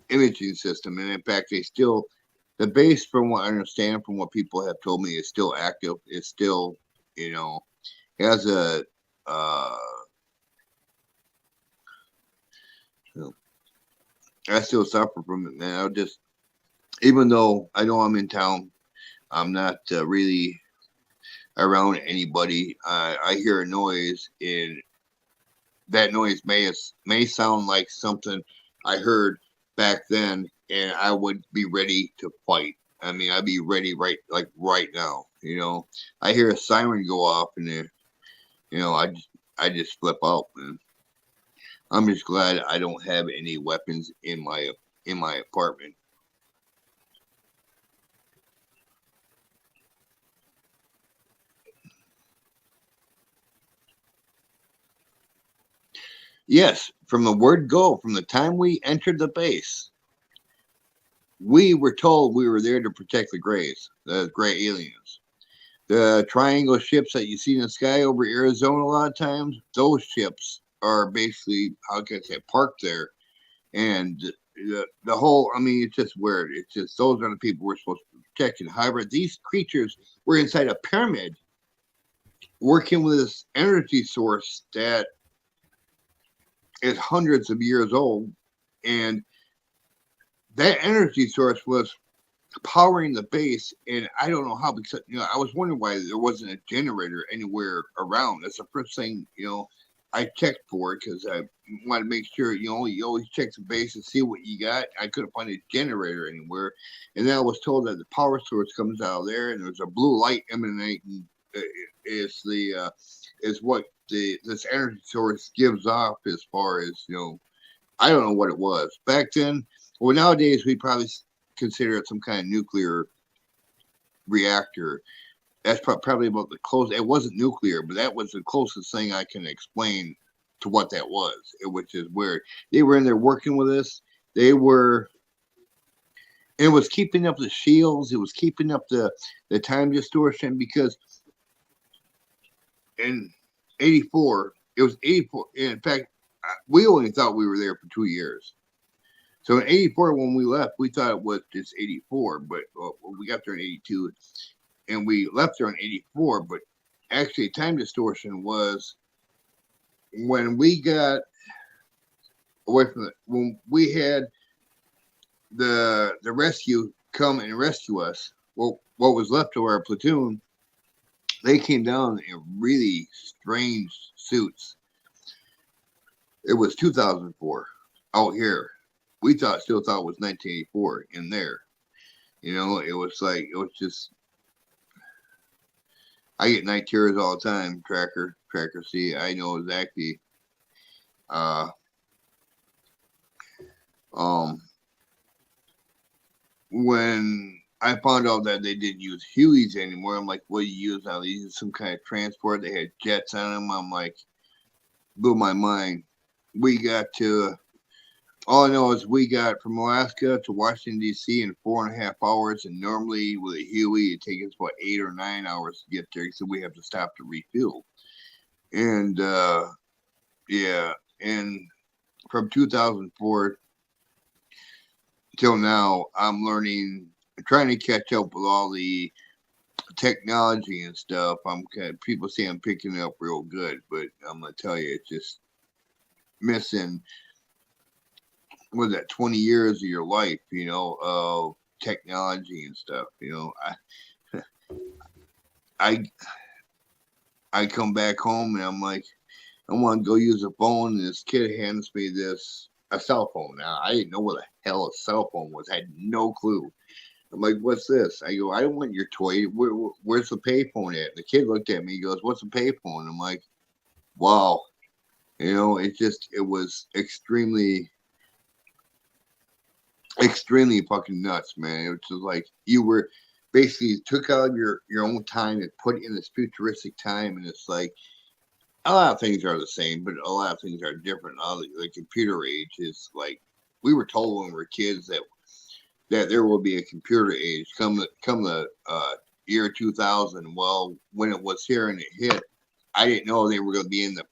imaging system, and in fact, the base, from what I understand, from what people have told me, is still active. It's still, has a I still suffer from it, man. Even though I know I'm in town, I'm not really around anybody. I hear a noise, and that noise may sound like something I heard back then, and I would be ready to fight. I mean, I'd be ready right now. I hear a siren go off, and I just flip out, man. I'm just glad I don't have any weapons in my apartment. Yes, from the word go, from the time we entered the base, we were told we were there to protect the Greys, the gray aliens. The triangle ships that you see in the sky over Arizona a lot of times, those ships are basically, how can I say, parked there. And the whole, I mean, it's just weird. It's just, those are the people we're supposed to protect. However, these creatures were inside a pyramid working with this energy source that is hundreds of years old, and that energy source was powering the base. And I don't know how, because I was wondering why there wasn't a generator anywhere around. That's the first thing I checked for, because I wanted to make sure you always check the base and see what you got. I couldn't find a generator anywhere, and then I was told that the power source comes out of there, and there's a blue light emanating. Is what this energy source gives off, as far as I don't know what it was back then. Well, nowadays we probably consider it some kind of nuclear reactor. That's probably about the closest. It wasn't nuclear, but that was the closest thing I can explain to what that was. Which is weird. They were in there working with us. They were. And it was keeping up the shields. It was keeping up the time distortion, because in 84, it was 84. In fact, we only thought we were there for 2 years. So in 84, when we left, we thought it was just 84, but we got there in 82, and we left there in 84. But actually, time distortion was when we got away from it, when we had the rescue come and rescue us. Well, what was left of our platoon, they came down in really strange suits. It was 2004 out here. We still thought it was 1984 in there. It was just, I get night terrors all the time, Tracker. See, I know exactly. When I found out that they didn't use Hueys anymore, I'm like, what do you use now? They use some kind of transport. They had jets on them. I'm like, blew my mind. We got to, all I know is we got from Alaska to Washington, D.C. in 4.5 hours. And normally with a Huey, it takes us about 8 or 9 hours to get there. So we have to stop to refuel. And, yeah. and from 2004 till now, I'm trying to catch up with all the technology and stuff. People say I'm picking it up real good, but I'm gonna tell you, it's just missing. What is that? 20 years of your life, of technology and stuff. I come back home and I'm like, I want to go use a phone, and this kid hands me a cell phone. Now I didn't know what the hell a cell phone was. I had no clue. I'm like, what's this? I go, I don't want your toy. Where's the payphone at? The kid looked at me. He goes, what's a payphone? I'm like, wow. It was extremely fucking nuts, man. It was just like you were basically took out your own time and put it in this futuristic time, and it's like a lot of things are the same, but a lot of things are different. The computer age is like we were told when we were kids that there will be a computer age come the year 2000. Well, when it was here and it hit, I didn't know they were going to be in the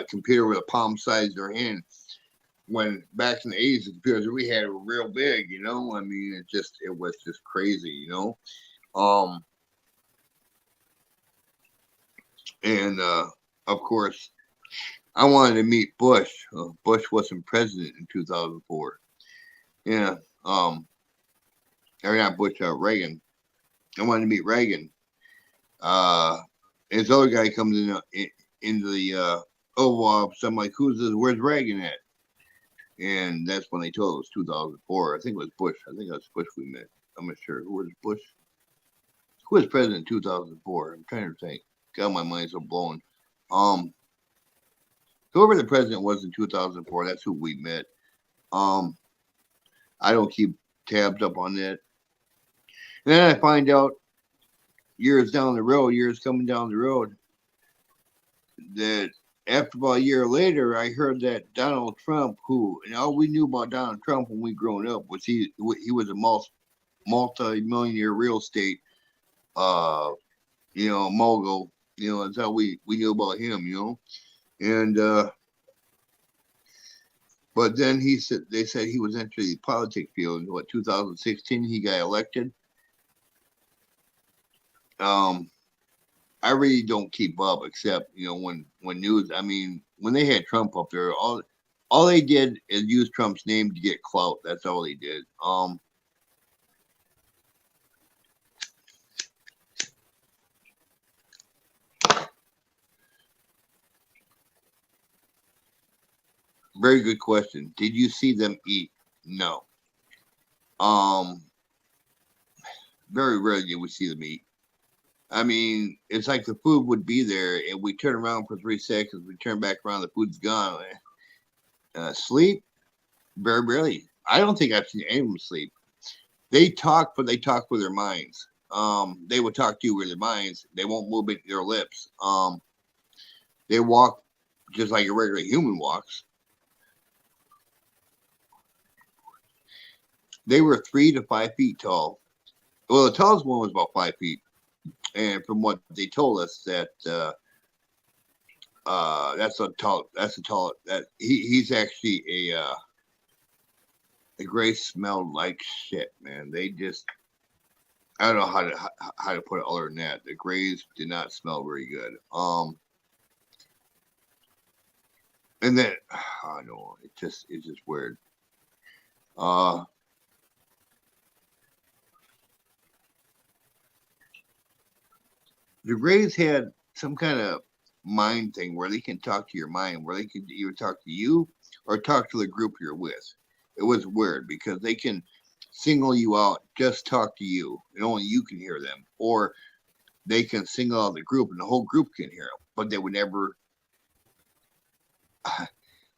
computer with a palm size of their hand. When back in the 80s, the computers we had were real big, I mean, it was just crazy, and of course, I wanted to meet Bush. Bush wasn't president in 2004. Yeah, or not Bush, Reagan. I wanted to meet Reagan. This other guy comes into the Oval Office. I'm like, who's this? Where's Reagan at? And that's when they told us 2004. I think it was Bush. I think that was Bush we met. I'm not sure. Who was Bush? Who was president in 2004? I'm trying to think. God, my mind's so blown. Whoever the president was in 2004, that's who we met. I don't keep tabs up on that. And then I find out years coming down the road, that after about a year later, I heard that Donald Trump, and all we knew about Donald Trump when we growing up was he was a multi-millionaire real estate, mogul. That's how we knew about him, and but then they said he was entering the politics field in 2016 he got elected. I really don't keep up, except when news. I mean, when they had Trump up there, all they did is use Trump's name to get clout. That's all they did. Very good question. Did you see them eat? No. Very rarely did we see them eat. I mean, it's like the food would be there, and we turn around for 3 seconds. We turn back around, the food's gone. Sleep? Very rarely. I don't think I've seen anyone sleep. They talk, but they talk with their minds. They will talk to you with their minds. They won't move their lips. They walk just like a regular human walks. They were 3 to 5 feet tall. Well, the tallest one was about 5 feet. And from what they told us, that he's actually the gray smelled like shit, man. They just, I don't know how to put it other than that. The grays did not smell very good. And then I don't know, it's just weird. The Grays had some kind of mind thing where they can talk to your mind, where they can either talk to you or talk to the group you're with. It was weird because they can single you out, just talk to you, and only you can hear them. Or they can single out the group and the whole group can hear them, but they would never,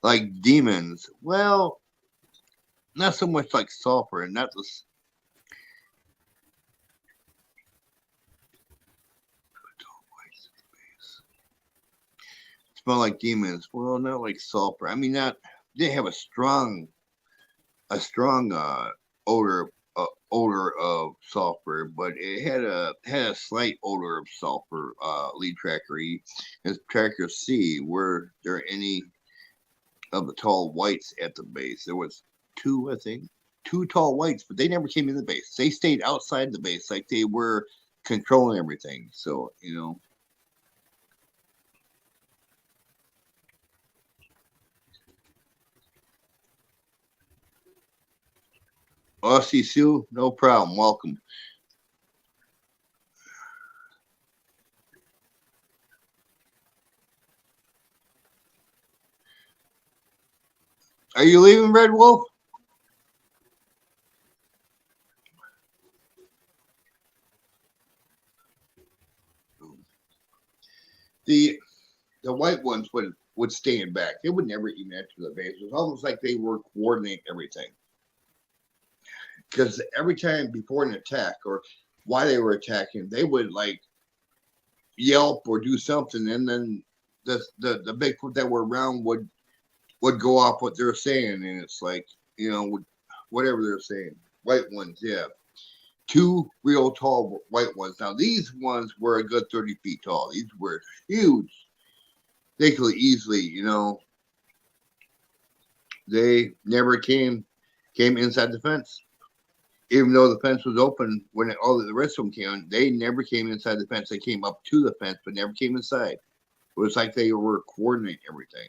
like demons. Well, not so much like sulfur, and not the. Smell like demons. Well, not like sulfur. I mean, they have a strong odor of sulfur, but it had a slight odor of sulfur. Lead tracker E and tracker C. Were there any of the tall whites at the base. There was two, I think, two tall whites, but they never came in the base. They stayed outside the base like they were controlling everything. So, you know. Aussie Sue, no problem. Welcome. Are you leaving, Red Wolf? The white ones would stand back. They would never even enter the base. It was almost like they were coordinating everything. Because every time before an attack or while they were attacking, they would like yelp or do something, and then the Bigfoot that were around would go off what they're saying, and it's like, you know, whatever they're saying. White ones, yeah. Two real tall white ones. Now these ones were a good 30 feet tall. These were huge. They could easily, you know, they never came inside the fence. Even though the fence was open when all the rest of them came, they never came inside the fence. They came up to the fence, but never came inside. It was like they were coordinating everything.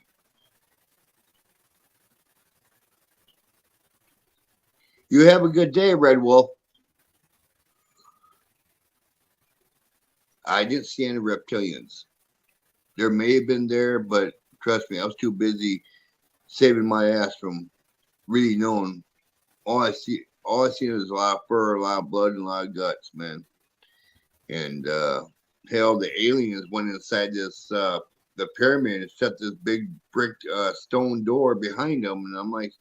You have a good day, Red Wolf. I didn't see any reptilians. There may have been there, but trust me, I was too busy saving my ass from really knowing. All I see is a lot of fur, a lot of blood, and a lot of guts, man. And hell, the aliens went inside this the pyramid and shut this big brick stone door behind them, and I'm like,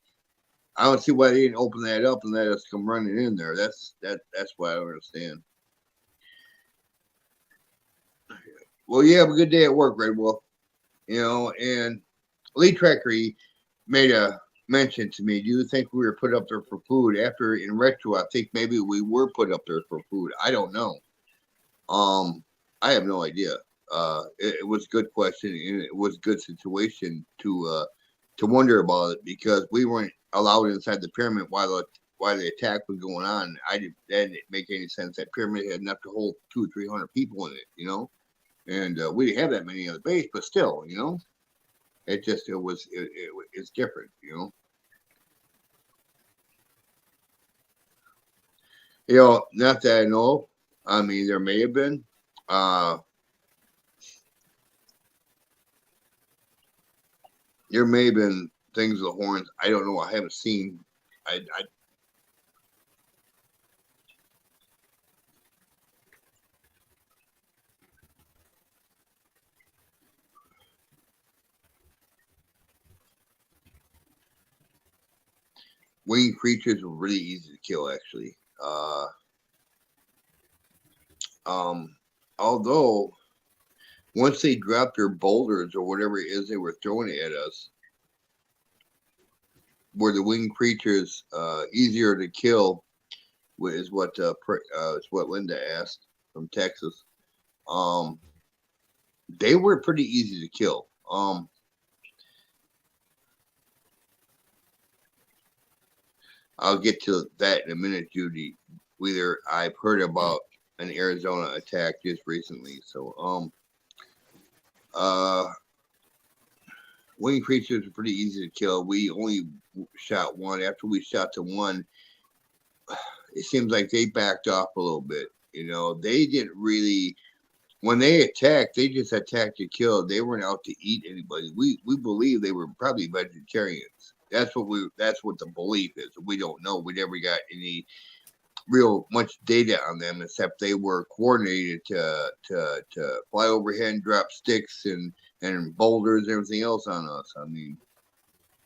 I don't see why they didn't open that up and let us come running in there. That's what I don't understand. Well, you have a good day at work, Red Wolf. You know, and Lee Tracker made a mention to me. Do you think we were put up there for food? After, in retro, I think maybe we were put up there for food. I don't know. I have no idea. It was a good question, and it was a good situation to wonder about it, because we weren't allowed inside the pyramid while the attack was going on. That didn't make any sense. That pyramid had enough to hold 200 or 300 people in it, you know, and we didn't have that many on the base, but still, you know, it's different, you know. You know, not that I know. I mean, there may have been. There may have been things with horns. I don't know. I haven't seen. Winged creatures were really easy to kill, actually. Although once they dropped their boulders or whatever it is they were throwing at us, were the winged creatures easier to kill? Is what Linda asked from Texas. They were pretty easy to kill. I'll get to that in a minute, Judy. I've heard about an Arizona attack just recently. So, winged creatures are pretty easy to kill. We only shot one. After we shot the one, it seems like they backed off a little bit. You know, they didn't really. When they attacked, they just attacked to kill. They weren't out to eat anybody. We believe they were probably vegetarians. That's what the belief is. We don't know. We never got any real much data on them, except they were coordinated to fly overhead and drop sticks and boulders and everything else on us. I mean,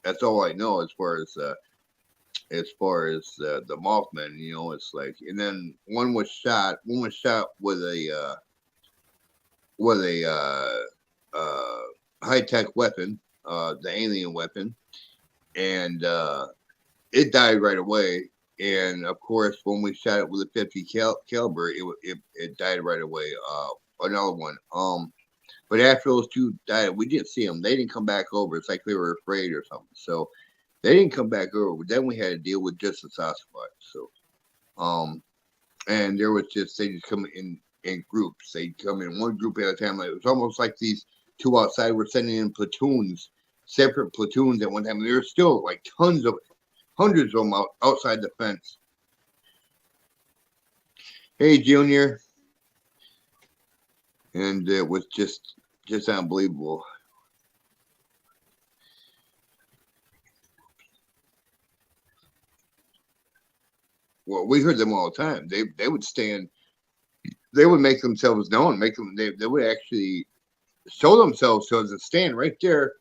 that's all I know as far as the Mothman. You know, it's like, and then one was shot with a high-tech weapon, the alien weapon, and it died right away. And of course, when we shot it with a 50 caliber, it died right away. Another one. But after those two died, we didn't see them. They didn't come back over. It's like they were afraid or something. So they didn't come back over. Then we had to deal with just the Sasquatch. So, and there was just, they just come in groups. They come in one group at a time. Like, it was almost like these two outside were sending in platoons, separate platoons at one time. And there were still like hundreds of them outside the fence. Hey, Junior. And it was just unbelievable. Well, we heard them all the time. They would stand, they would make themselves known, they would actually show themselves to us and stand right there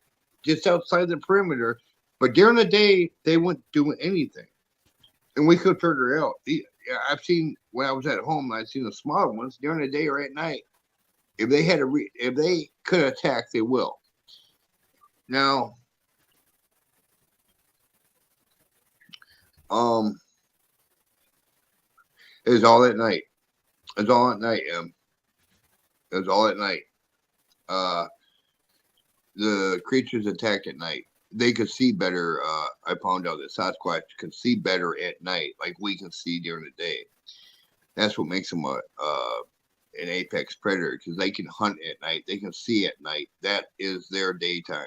just outside the perimeter. But during the day, they wouldn't do anything. And we could figure it out. I've seen, when I was at home, I've seen the smaller ones during the day or at night. If they had if they could attack, they will. Now, it was all at night. It was all at night, It was all at night. The creatures attacked at night. They could see better. I found out that Sasquatch could see better at night, like we can see during the day. That's what makes them an apex predator, because they can hunt at night. They can see at night. That is their daytime.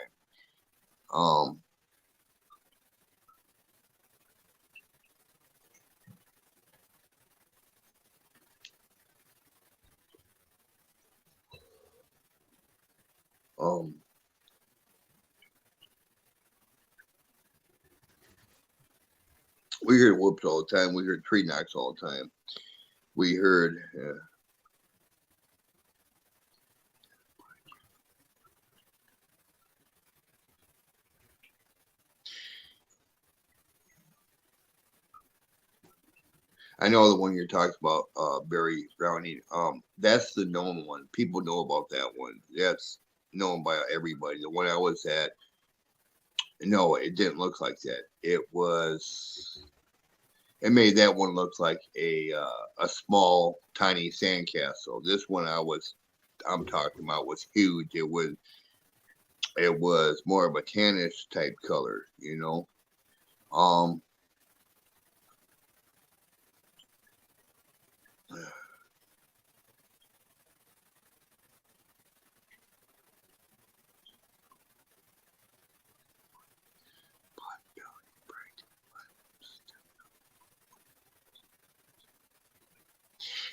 We heard whoops all the time. We heard tree knocks all the time. We heard I know the one you're talking about, Barry Browning. That's the known one. People know about that one. That's known by everybody. The one I was at, no, it didn't look like that. It made that one look like a small, tiny sandcastle. This one I'm talking about was huge. It was more of a tannish type color, you know.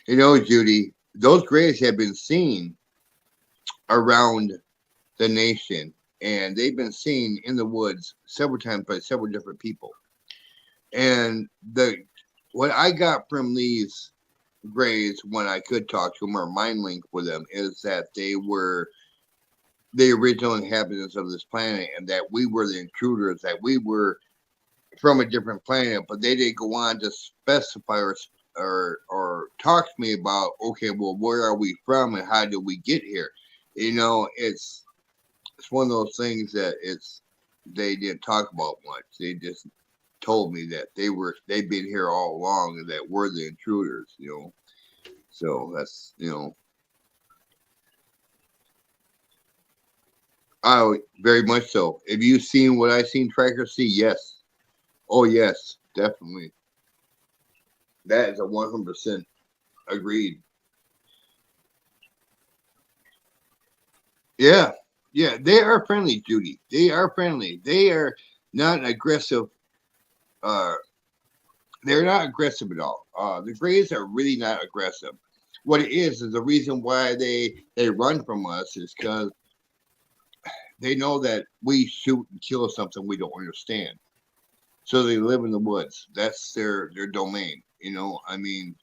You know, Judy, those grays have been seen around the nation, and they've been seen in the woods several times by several different people. And what I got from these grays when I could talk to them or mind link with them is that they were the original inhabitants of this planet, and that we were the intruders, that we were from a different planet. But they didn't go on to specify or talk to me about, okay, well, where are we from and how did we get here? You know, it's one of those things that they didn't talk about much. They just told me that they've been here all along and that we're the intruders, you know. So that's, you know, oh, very much so. Have you seen what I seen Tracker see? Yes. Oh yes, definitely. That is a 100% agreed. Yeah, yeah, they are friendly, Judy. They are friendly. They are not aggressive. They're not aggressive at all. The grays are really not aggressive. What it is the reason why they run from us is because they know that we shoot and kill something we don't understand. So they live in the woods. That's their domain. You know, I mean,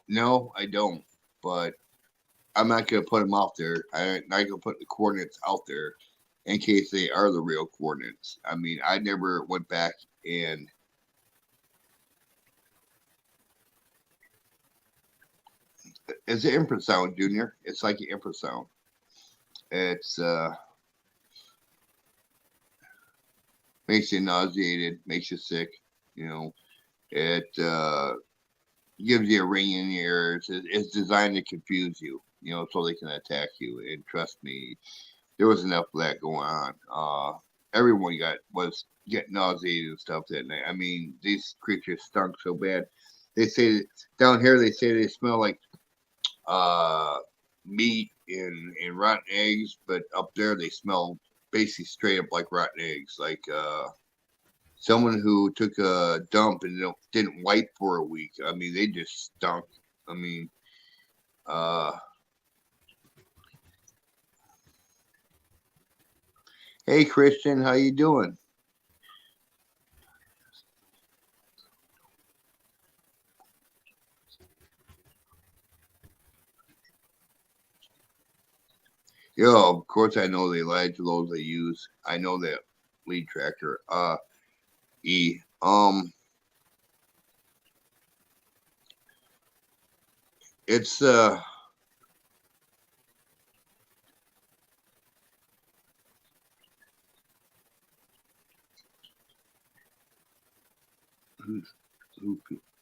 no, I don't. But I'm not gonna put them out there. I'm not gonna put the coordinates out there in case they are the real coordinates. I mean, I never went back and it's an infrasound, Junior. It's like an infrasound. It's makes you nauseated, makes you sick. You know, it gives you a ring in your ears. It's designed to confuse you, you know, so they can attack you. And trust me, there was enough of that going on. Everyone was getting nauseated and stuff that night. I mean, these creatures stunk so bad. They say down here they say they smell like meat and rotten eggs, but up there they smell basically straight up like rotten eggs, like someone who took a dump and didn't wipe for a week. I mean, they just stunk. I mean, hey Christian, how you doing? Yo, of course I know they lied to those they use. I know that lead tracker. It's who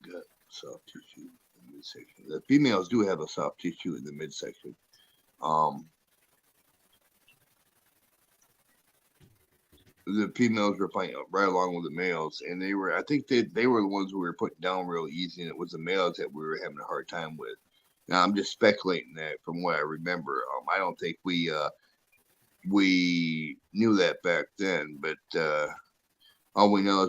got soft tissue in the midsection? The females do have a soft tissue in the midsection. The females were fighting right along with the males, and I think they were the ones who were putting down real easy, and it was the males that we were having a hard time with. Now I'm just speculating that from what I remember. I don't think we knew that back then, but all we know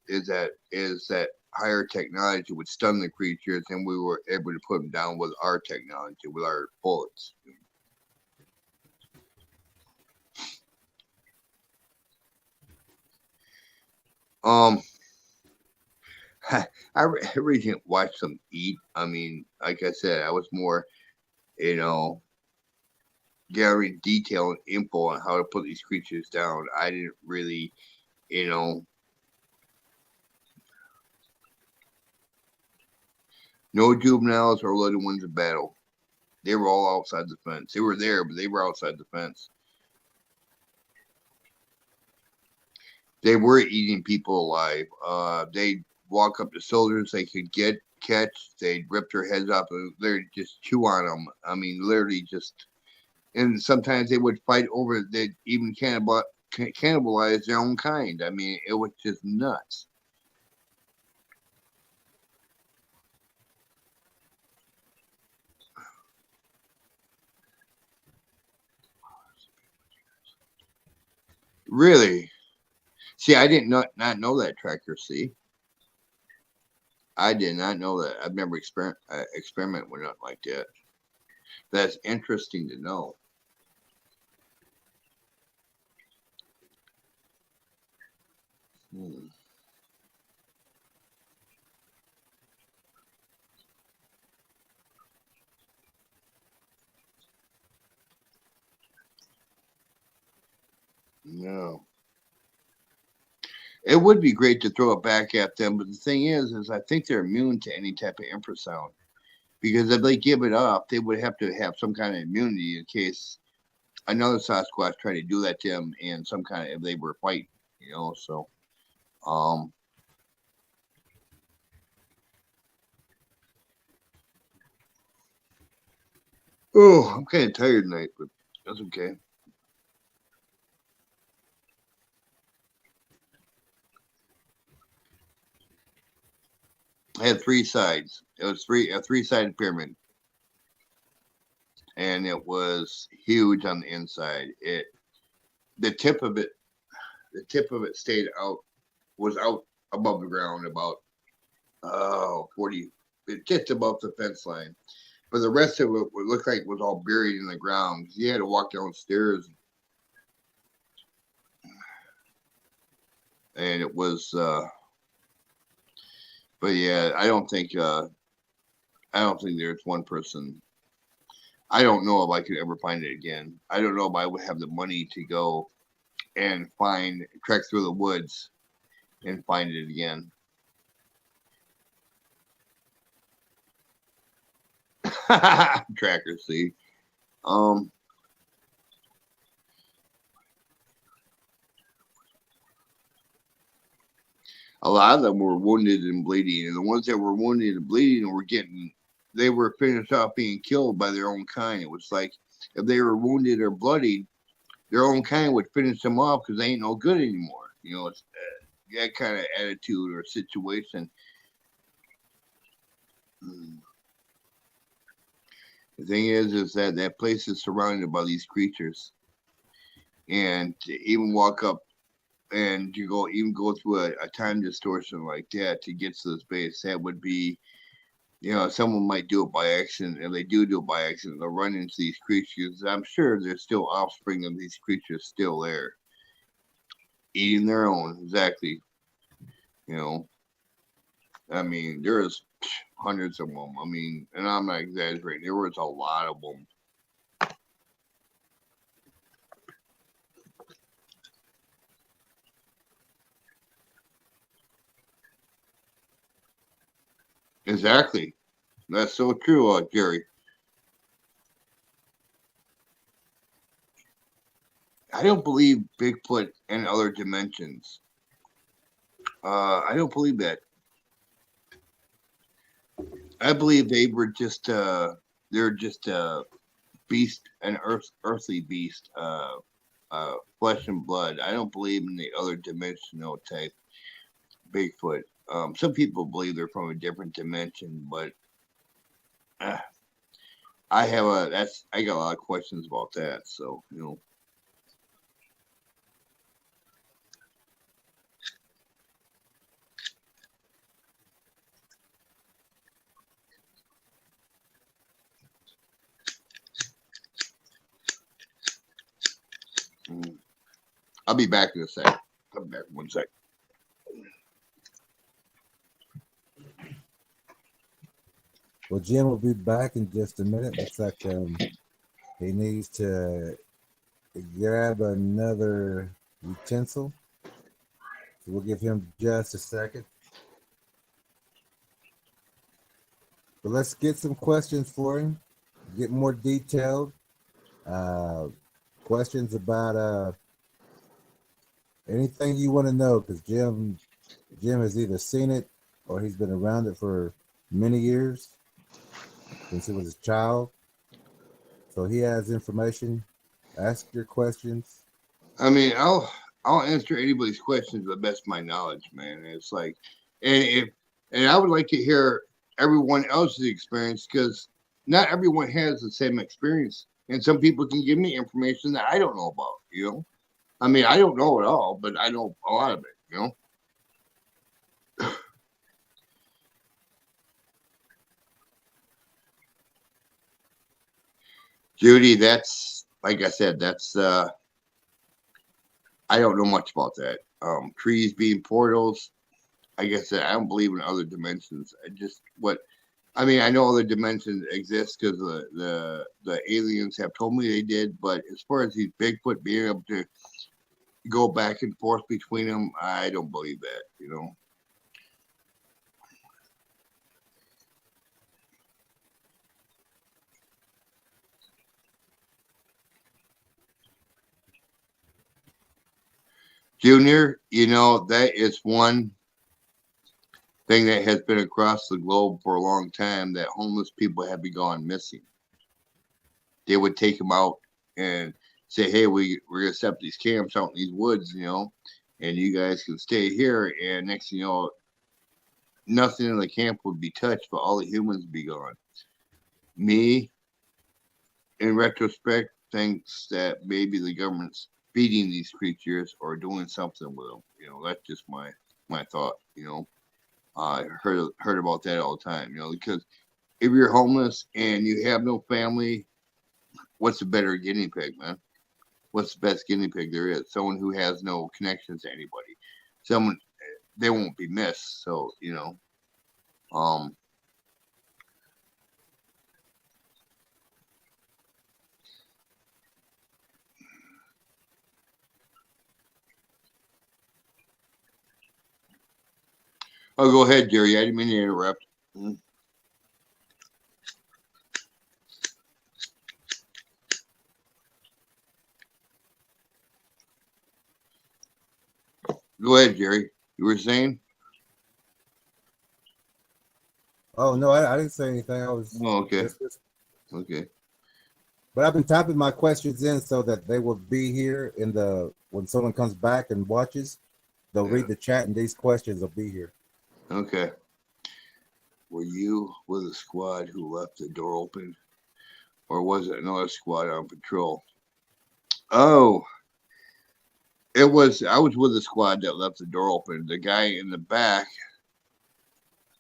is that higher technology would stun the creatures, and we were able to put them down with our technology, with our bullets. I really didn't watch them eat. I mean, like I said, I was more, gathering detail and info on how to put these creatures down. I didn't really, no juveniles or little ones in battle. They were all outside the fence. They were there, but they were outside the fence. They were eating people alive. They'd walk up to soldiers they could catch. They'd rip their heads off and they'd just chew on them. I mean, literally just. And sometimes they would fight over. They'd even cannibalize their own kind. I mean, it was just nuts. Really? See, I did not know that, Tracker. See, I did not know that. I've never experimented with nothing like that. That's interesting to know. No. It would be great to throw it back at them, but the thing is I think they're immune to any type of infrasound. Because if they give it up, they would have to have some kind of immunity in case another Sasquatch tried to do that to them and some kind of, if they were fighting, so oh, I'm kind of tired tonight, but that's okay. I had 3 sides. It was a 3-sided pyramid. And it was huge on the inside. The tip of it was out above the ground about 40, just above the fence line. But the rest of it would look like it was all buried in the ground. You had to walk downstairs. And it was but yeah, I don't think there's one person. I don't know if I could ever find it again. I don't know if I would have the money to go and trek through the woods and find it again. Tracker, see. a lot of them were wounded and bleeding, and the ones that were wounded and bleeding they were finished off being killed by their own kind. It was like if they were wounded or bloodied, their own kind would finish them off because they ain't no good anymore. You know, it's that kind of attitude or situation. The thing is that that place is surrounded by these creatures, and to even walk up and to go through a time distortion like that to get to this base, that would be, you know, someone might do it by accident. If they do it by accident, they'll run into these creatures. I'm sure there's still offspring of these creatures still there, eating their own. Exactly. You know, I mean, there's hundreds of them. I mean, and I'm not exaggerating. There was a lot of them. Exactly. That's so true, Jerry. I don't believe Bigfoot and other dimensions. I don't believe that. I believe they were just they're just a beast, an earthly beast, flesh and blood. I don't believe in the other dimensional type Bigfoot. Some people believe they're from a different dimension, but I got a lot of questions about that. So, you know. I'll be back in a sec. Come back 1 sec. Well, Jim will be back in just a minute. Looks like he needs to grab another utensil. So we'll give him just a second. But let's get some questions for him. Get more detailed. Questions about anything you want to know, because Jim has either seen it or he's been around it for many years since he was a child. So he has information. Ask your questions. I mean, I'll answer anybody's questions to the best of my knowledge, man. It's like, and I would like to hear everyone else's experience, because not everyone has the same experience, and some people can give me information that I don't know about. You know, I mean, I don't know it all, but I know a lot of it. You know. Judy, that's, like I said, that's I don't know much about that. Trees being portals, like I said, I don't believe in other dimensions. I know other dimensions exist because the aliens have told me they did, but as far as these Bigfoot being able to go back and forth between them, I don't believe that, you know. Junior, you know, that is one thing that has been across the globe for a long time, that homeless people have been gone missing. They would take them out and say, hey, we're going to set up these camps out in these woods, you know, and you guys can stay here. And next thing you know, nothing in the camp would be touched, but all the humans would be gone. Me, in retrospect, thinks that maybe the government's feeding these creatures or doing something with them. You know, that's just my thought, you know. I heard about that all the time, you know, because if you're homeless and you have no family, what's a better guinea pig, man? What's the best guinea pig there is? Someone who has no connections to anybody. Someone, they won't be missed. So, you know, oh, go ahead, Jerry. I didn't mean to interrupt. Go ahead, Jerry. You were saying? Oh no, I didn't say anything. I was Oh, okay. just, Okay. but I've been typing my questions in so that they will be here in the when someone comes back and watches, they'll Yeah. read the chat and these questions will be here. Okay. Were you with a squad who left the door open, or was it another squad on patrol? Oh, it was. I was with a squad that left the door open. The guy in the back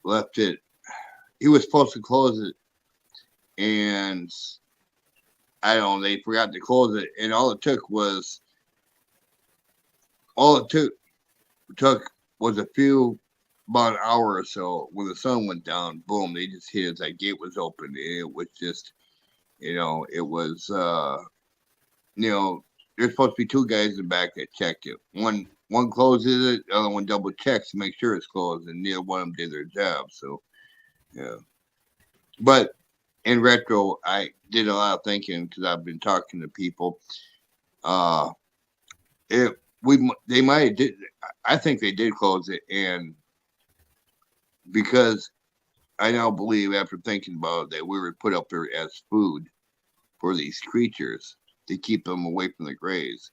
left it. He was supposed to close it, and I don't know. They forgot to close it, and all it took was a few about an hour or so. When the sun went down, boom, they just hit it. That gate was open, and it was just, it was, there's supposed to be two guys in the back that checked it. One closes it, the other one double checks to make sure it's closed, and neither one of them did their job. So, yeah. But in retro, I did a lot of thinking because I've been talking to people. They might have did. I think they did close it, and because I now believe, after thinking about it, that we were put up there as food for these creatures to keep them away from the graves.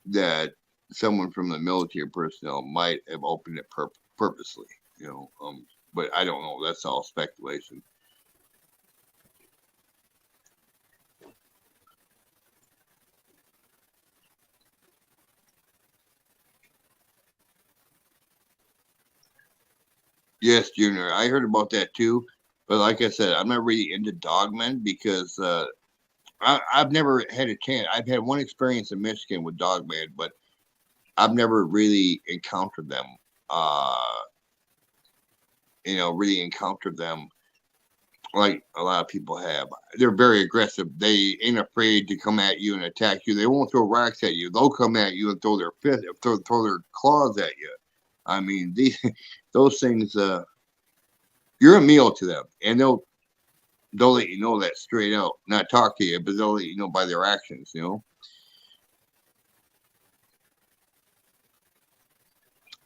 That someone from the military personnel might have opened it purposely, but I don't know. That's all speculation. Yes, Junior, I heard about that too. But like I said, I'm not really into dogmen because I've never had a chance. I've had one experience in Michigan with dogmen, but I've never really encountered them. Really encountered them like a lot of people have. They're very aggressive. They ain't afraid to come at you and attack you. They won't throw rocks at you. They'll come at you and throw their fist, throw their claws at you. I mean, those things. You're a meal to them, and they'll let you know that straight out. Not talk to you, but they'll let you know by their actions.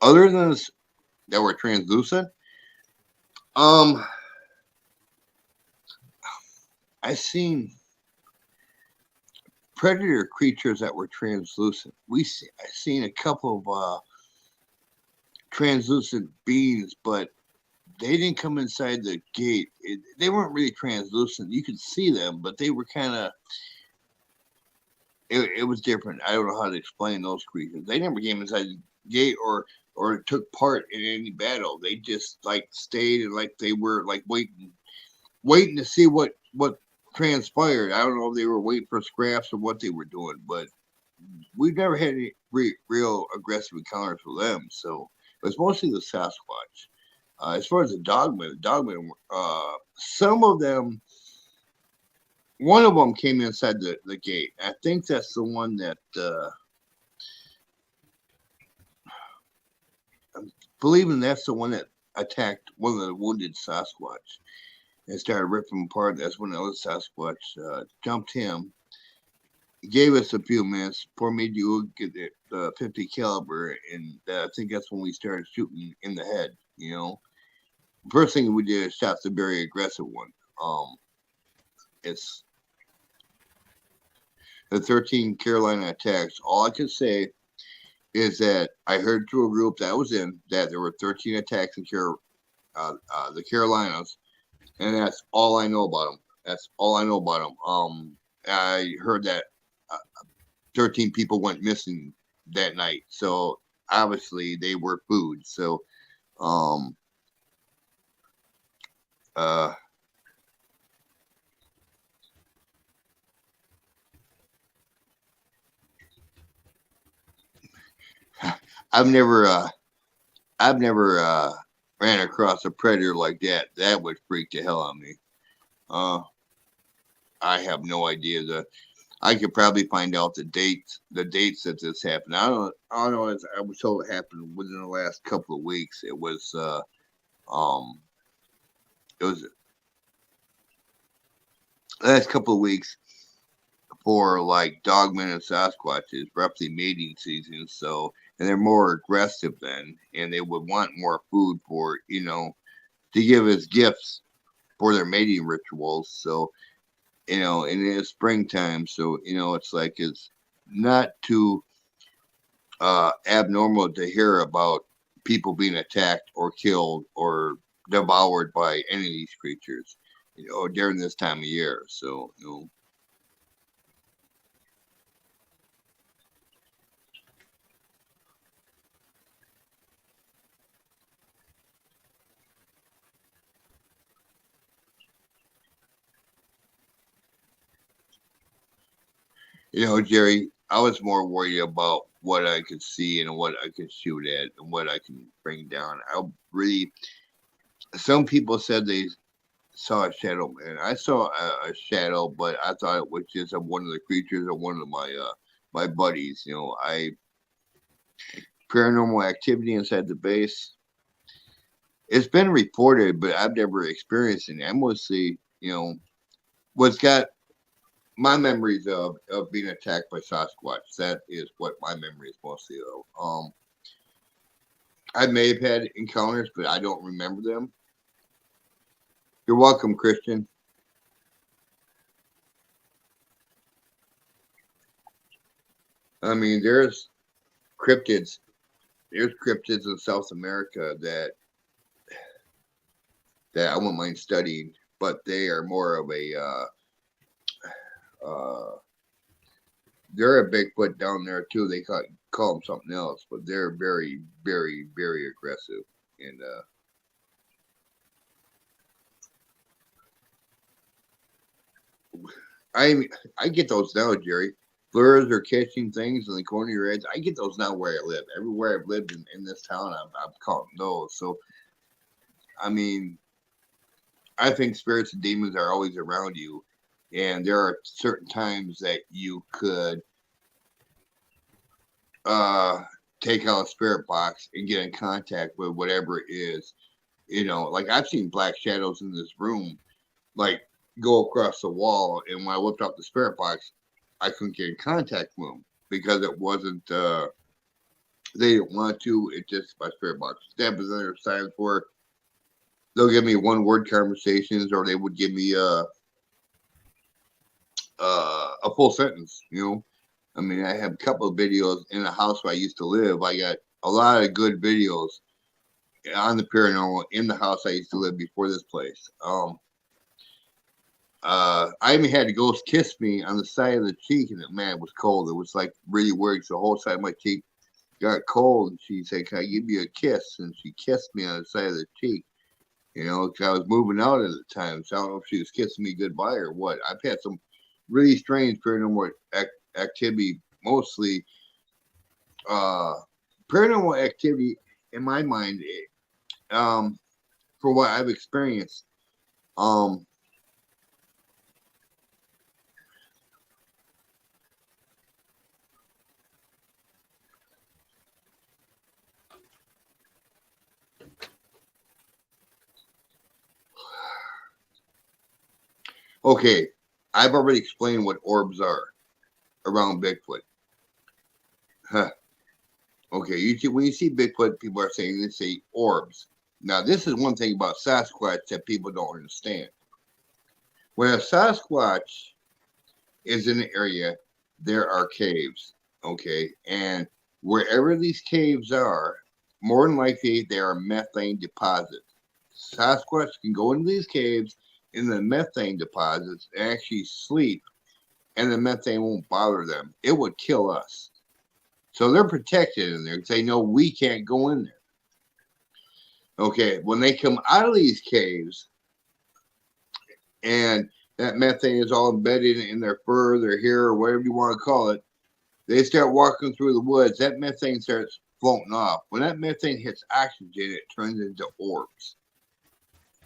Other than that, were translucent. I've seen predator creatures that were translucent. I've seen a couple of translucent beings, but they didn't come inside the gate. They weren't really translucent. You could see them, but they were kind of. It was different. I don't know how to explain those creatures. They never came inside the gate or took part in any battle. They just like stayed and like they were like waiting to see what transpired. I don't know if they were waiting for scraps or what they were doing, but we've never had any real aggressive encounters with them. So it was mostly the Sasquatch. As far as the dogmen, some of them, one of them came inside the gate. I think that's the one that I'm believing that's the one that attacked one of the wounded Sasquatch and started ripping him apart. That's when the other Sasquatch jumped him. He gave us a few minutes for me to get the 50 caliber, and I think that's when we started shooting in the head. First thing we did is shot the very aggressive one. It's the 13 Carolina attacks. All I can say is that I heard through a group that I was in that there were 13 attacks in the Carolinas, and that's all I know about them. That's all I know about them. I heard that 13 people went missing that night, so obviously they were food. So, I've never ran across a predator like that. That would freak the hell out of me. I have no idea. I could probably find out the dates that this happened. I don't know. I was told it happened within the last couple of weeks. It was the last couple of weeks for like dogmen and Sasquatches, roughly mating season. So, and they're more aggressive then, and they would want more food for to give as gifts for their mating rituals. So, you know, and it's springtime, so you know, it's like it's not too abnormal to hear about people being attacked or killed or devoured by any of these creatures, you know, during this time of year. So, you know. You know, Jerry, I was more worried about what I could see and what I could shoot at and what I can bring down. I really, some people said they saw a shadow, man. I saw a shadow, but I thought it was just one of the creatures or one of my buddies. You know, paranormal activity inside the base. It's been reported, but I've never experienced it. I mostly, you know, what's got my memories of being attacked by Sasquatch. That is what my memory is mostly of. I may have had encounters, but I don't remember them. You're welcome, Christian. I mean, there's cryptids. There's cryptids in South America that I wouldn't mind studying, but they are more of a they're a Bigfoot down there too. They call them something else, but they're very, very, very aggressive. And I get those now, Jerry. Lures or catching things in the corner of your head. I get those now where I live. Everywhere I've lived in this town, I've caught those. So, I mean, I think spirits and demons are always around you. And there are certain times that you could take out a spirit box and get in contact with whatever it is. You know, like I've seen black shadows in this room, like go across the wall. And when I whipped out the spirit box, I couldn't get in contact with them because it wasn't, they didn't want to. It just, my spirit box. That was other times where they'll give me one word conversations or they would give me a full sentence, you know. I mean, I have a couple of videos in the house where I used to live. I got a lot of good videos on the paranormal in the house I used to live before this place. I even had a ghost kiss me on the side of the cheek, and man, it was cold. It was like really weird. So the whole side of my cheek got cold, and she said, "Can I give you a kiss?" And she kissed me on the side of the cheek. You know, because I was moving out at the time, so I don't know if she was kissing me goodbye or what. I've had some really strange paranormal activity, mostly paranormal activity in my mind, for what I've experienced. Okay, I've already explained what orbs are around Bigfoot. Huh. Okay, when you see Bigfoot, people are saying they say orbs. Now, this is one thing about Sasquatch that people don't understand. When a Sasquatch is in an area, there are caves, okay? And wherever these caves are, more than likely, they are methane deposits. Sasquatch can go into these caves in the methane deposits and actually sleep, and the methane won't bother them. It would kill us. So they're protected in there because they know we can't go in there. Okay, when they come out of these caves and that methane is all embedded in their fur, their hair, or whatever you want to call it, they start walking through the woods. That methane starts floating off. When that methane hits oxygen, it turns into orbs.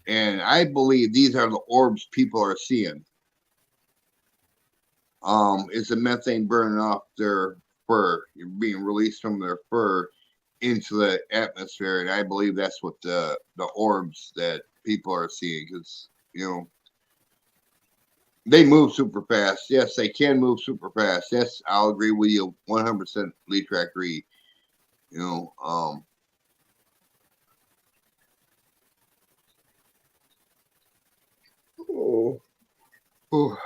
And I believe these are the orbs people are seeing. It's the methane burning off their fur, being released from their fur into the atmosphere, and I believe that's what the orbs that people are seeing, because you know they move super fast. Yes, they can move super fast. Yes, I'll agree with you 100%, Lee TrackerElla. You know, Oh. Oh.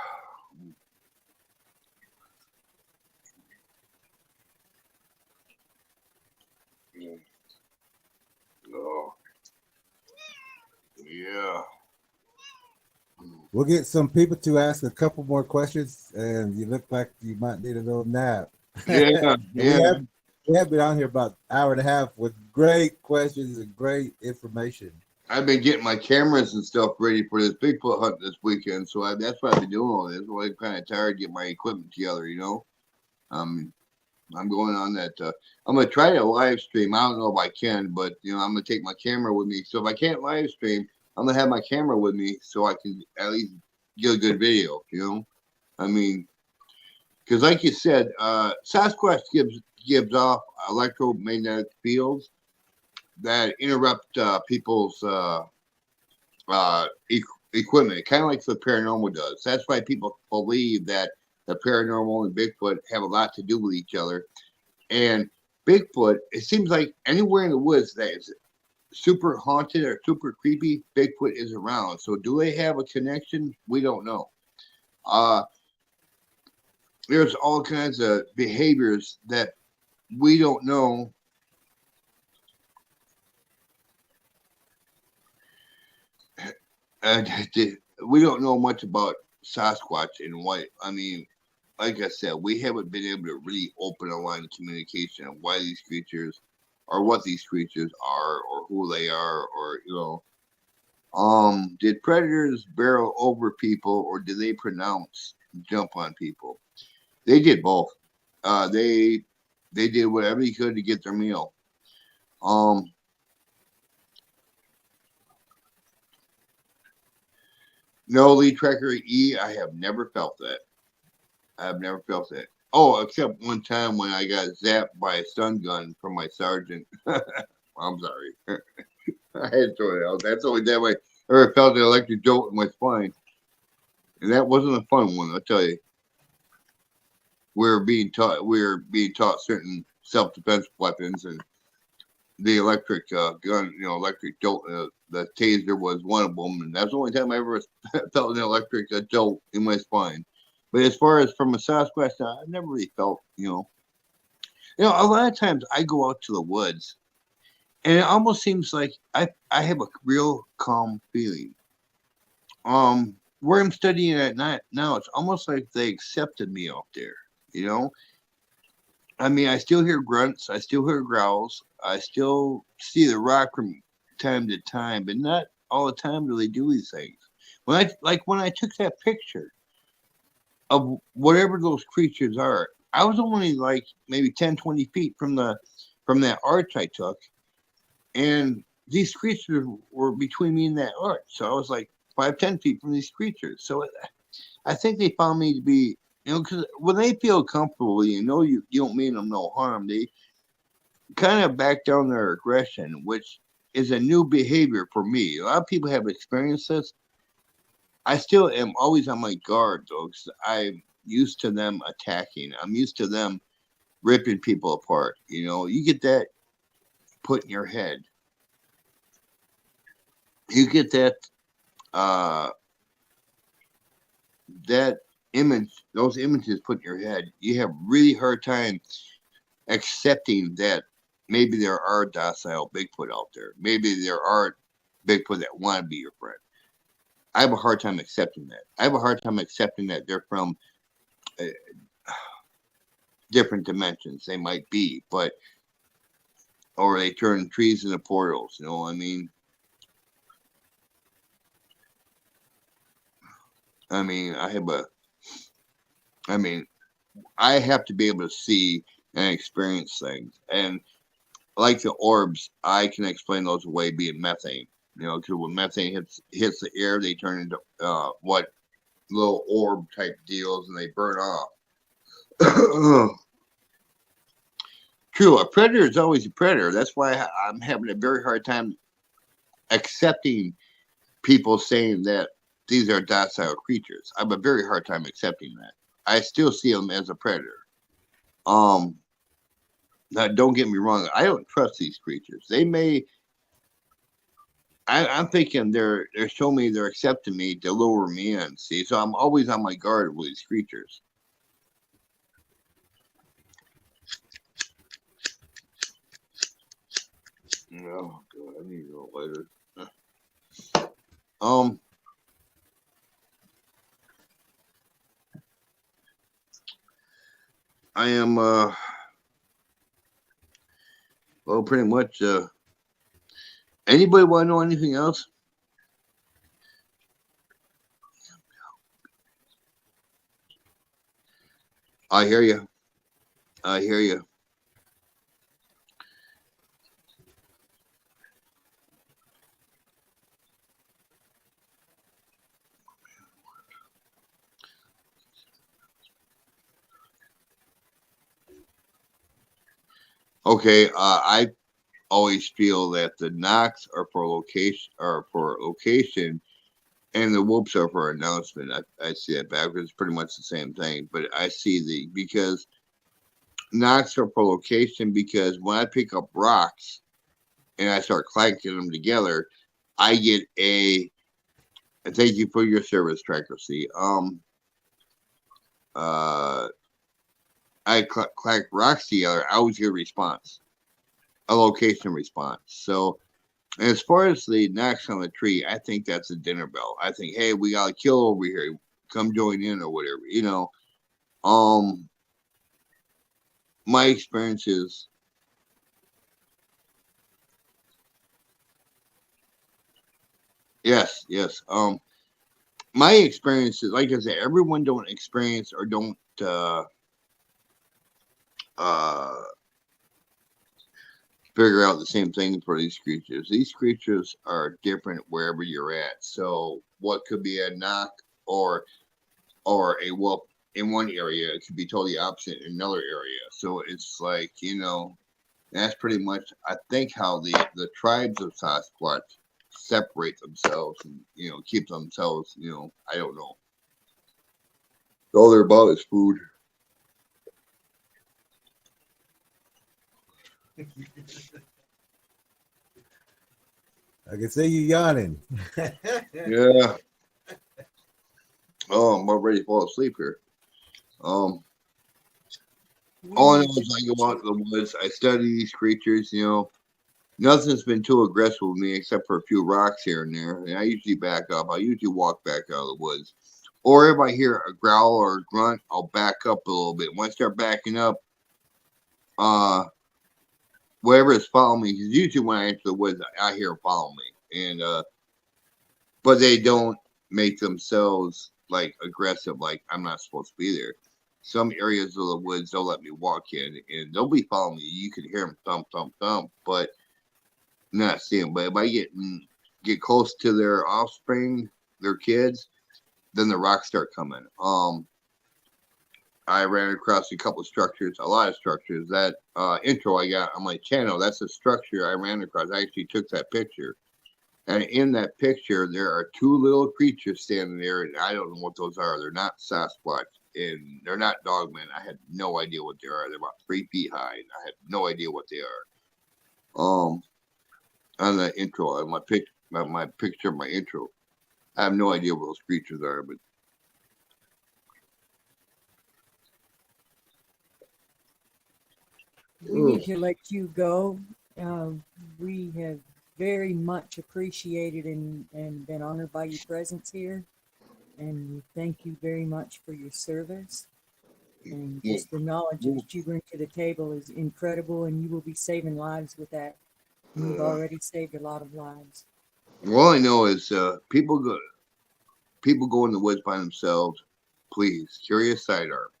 Oh. Yeah. We'll get some people to ask a couple more questions, and you look like you might need a little nap. Yeah. Yeah. We have been on here about an hour and a half with great questions and great information. I've been getting my cameras and stuff ready for this Bigfoot hunt this weekend, so that's why I've been doing all this. Well, I'm kind of tired to get my equipment together, you know. I'm going on that. I'm gonna try to live stream. I don't know if I can, but you know, I'm gonna take my camera with me. So if I can't live stream, I'm gonna have my camera with me so I can at least get a good video. You know, I mean, because like you said, Sasquatch gives off electromagnetic fields that interrupt people's equipment, kind of like the paranormal does. That's why people believe that the paranormal and Bigfoot have a lot to do with each other. And Bigfoot, it seems like anywhere in the woods that is super haunted or super creepy, Bigfoot is around. So do they have a connection? We don't know. There's all kinds of behaviors that we don't know. We don't know much about Sasquatch and what, I mean, like I said, we haven't been able to really open a line of communication on why these creatures or what these creatures are or who they are, or, you know, did predators barrel over people or did they jump on people? They did both. They did whatever they could to get their meal. No, Lee Tracker E, I have never felt that. I've never felt that. Oh, except one time when I got zapped by a stun gun from my sergeant. I'm sorry. I had to throw it out. That's the only time I ever felt an electric jolt in my spine. And that wasn't a fun one, I'll tell you. We were being taught certain self-defense weapons, and the electric gun, you know, electric jolt, the taser was one of them, and that's the only time I ever felt an electric jolt in my spine. But as far as from a Sasquatch, I've never really felt, you know, a lot of times I go out to the woods, and it almost seems like I have a real calm feeling. Where I'm studying at night now, it's almost like they accepted me out there, you know. I mean, I still hear grunts, I still hear growls, I still see the rock from time to time, but not all the time do they do these things. When I took that picture of whatever those creatures are, I was only like maybe 10, 20 feet from that arch I took, and these creatures were between me and that arch. So I was like 5, 10 feet from these creatures. So I think they found me to be, you know, because when they feel comfortable, you know, you don't mean them no harm. They kind of back down their aggression, which is a new behavior for me. A lot of people have experienced this. I still am always on my guard, though, because I'm used to them attacking. I'm used to them ripping people apart. You know, you get that put in your head. You get that that image, those images put in your head. You have really hard time accepting that maybe there are docile Bigfoot out there. Maybe there are Bigfoot that want to be your friend. I have a hard time accepting that. I have a hard time accepting that they're from different dimensions. They might be, but, or they turn trees into portals. You know what I mean? I have to be able to see and experience things. And like the orbs, I can explain those away being methane. You know, because when methane hits the air, they turn into what little orb type deals, and they burn off. True, a predator is always a predator. That's why I'm having a very hard time accepting people saying that these are docile creatures. I have a very hard time accepting that. I still see them as a predator. Now, don't get me wrong. I don't trust these creatures. They may I'm thinking they're showing me they're accepting me to lure me in. See, so I'm always on my guard with these creatures. Oh God, I need to go later. I am well, pretty much. Anybody want to know anything else? I hear you. I hear you. Okay, I always feel that the knocks are for location, and the whoops are for announcement. I see that backwards. It's pretty much the same thing, but I see because knocks are for location because when I pick up rocks and I start clanking them together, I get a thank you for your service, TrackerElla. I clank rocks together. I always get a response, a location response. So, as far as the knocks on the tree, I think that's a dinner bell. I think, hey, we got a kill over here. Come join in or whatever. My experiences. Yes. My experiences, like I said, everyone don't experience or don't figure out the same thing for these creatures. These creatures are different wherever you're at. So what could be a knock or a whoop in one area, it could be totally opposite in another area. So it's like, that's pretty much I think how the tribes of Sasquatch separate themselves and keep themselves, I don't know. All they're about is food. I can see you yawning. Yeah. Oh, I'm already fall asleep here. All I know is I go out to the woods. I study these creatures. Nothing's been too aggressive with me except for a few rocks here and there. And I usually back up. I usually walk back out of the woods. Or if I hear a growl or a grunt, I'll back up a little bit. When I start backing up, whatever is following me, because usually when I enter the woods, I hear them follow me. And but they don't make themselves like aggressive, like I'm not supposed to be there. Some areas of the woods they'll let me walk in and they'll be following me. You can hear them thump, thump, thump, but not see them. But if I get close to their offspring, their kids, then the rocks start coming. I ran across a lot of structures. That intro I got on my channel, that's a structure I ran across. I actually took that picture. And in that picture, there are two little creatures standing there, and I don't know what those are. They're not Sasquatch, and they're not dogmen. I had no idea what they are. They're about 3 feet high, and I had no idea what they are. On the intro, on my picture of my intro, I have no idea what those creatures are, but we need to let you go. We have very much appreciated and been honored by your presence here. And we thank you very much for your service. And just the knowledge that you bring to the table is incredible, and you will be saving lives with that. And you've already saved a lot of lives. All I know is people go in the woods by themselves. Please carry a sidearm.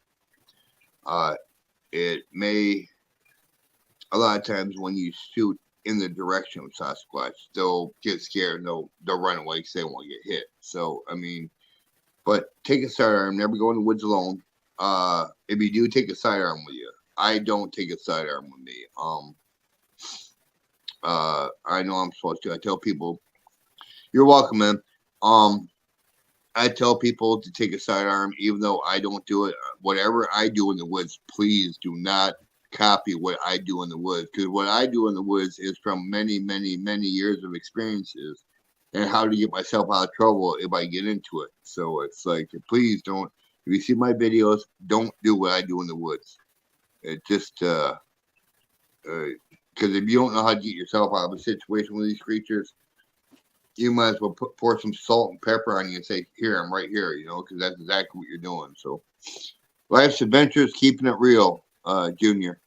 It may a lot of times when you shoot in the direction of Sasquatch, they'll get scared and they'll run away because they won't get hit. So I mean, but take a sidearm. Never go in the woods alone. If you do, take a sidearm with you. I don't take a sidearm with me. I know I'm supposed to. I tell people, you're welcome, man. I tell people to take a sidearm, even though I don't do it. Whatever I do in the woods, please do not copy what I do in the woods, because what I do in the woods is from many, many, many years of experiences and how to get myself out of trouble if I get into it. So it's like, please don't. If you see my videos, don't do what I do in the woods. It just because if you don't know how to get yourself out of a situation with these creatures, you might as well pour some salt and pepper on you and say, "Here, I'm right here," you know, because that's exactly what you're doing. So, life's adventures, keeping it real, Junior.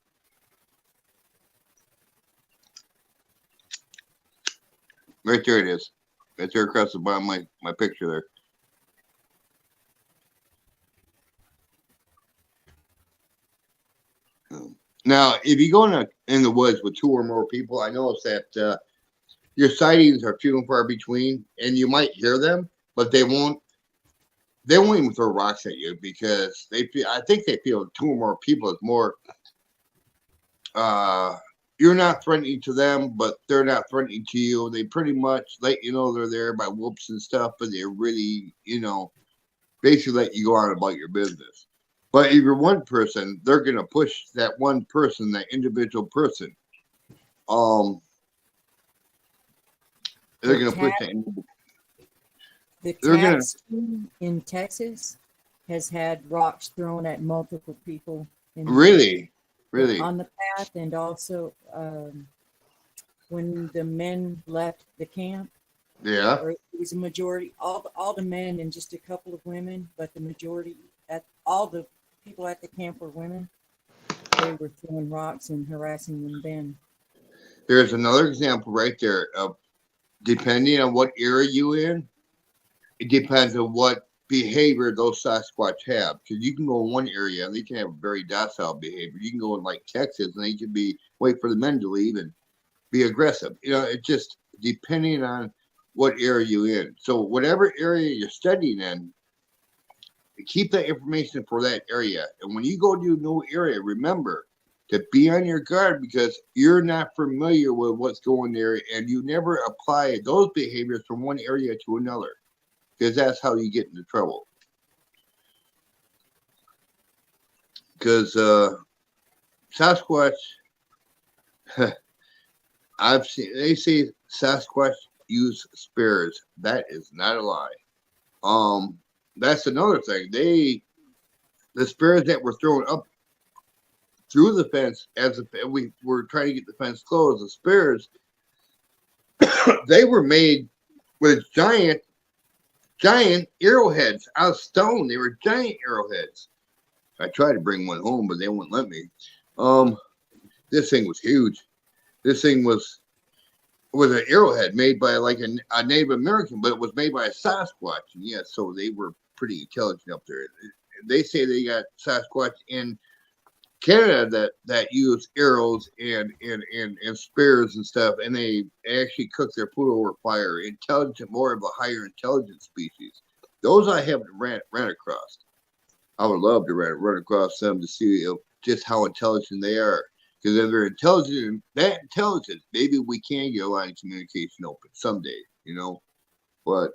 Right there it is. Right there across the bottom of my picture there. Now, if you go in the woods with 2 or more people, I noticed that your sightings are few and far between, and you might hear them, but they won't even throw rocks at you because I think they feel 2 or more people is more. You're not threatening to them, but they're not threatening to you. They pretty much let you know they're there by whoops and stuff, but they really, basically let you go on about your business. But if you're one person, they're going to push that one person, that individual person. They're going to push that. The tax team in Texas has had rocks thrown at multiple people. Really? On the path, and also when the men left the camp. Yeah. It was a majority, all the men and just a couple of women, but the majority, all the people at the camp were women. They were throwing rocks and harassing them then. There's another example right there of depending on what area you're in, it depends on what behavior those Sasquatch have. Because you can go in one area and they can have very docile behavior. You can go in like Texas and they can wait for the men to leave and be aggressive. It just depending on what area you're in. So whatever area you're studying in, keep that information for that area. And when you go to a new area, remember to be on your guard because you're not familiar with what's going there and you never apply those behaviors from one area to another. Because that's how you get into trouble. Because Sasquatch, they say Sasquatch use spears. That is not a lie. That's another thing. The spears that were thrown up through the fence as we were trying to get the fence closed, the spears, they were made with giant arrowheads out of stone. They were giant arrowheads. I tried to bring one home, but they wouldn't let me. This thing was huge. This thing was an arrowhead made by like a Native American, but it was made by a Sasquatch. And yeah, so they were pretty intelligent up there. They say they got Sasquatch in Canada that use arrows and spears and stuff, and they actually cook their food over fire. Intelligent, more of a higher intelligence species. Those I haven't ran across. I would love to run across them to see just how intelligent they are. Because if they're intelligent, that intelligence, maybe we can get a line of communication open someday, But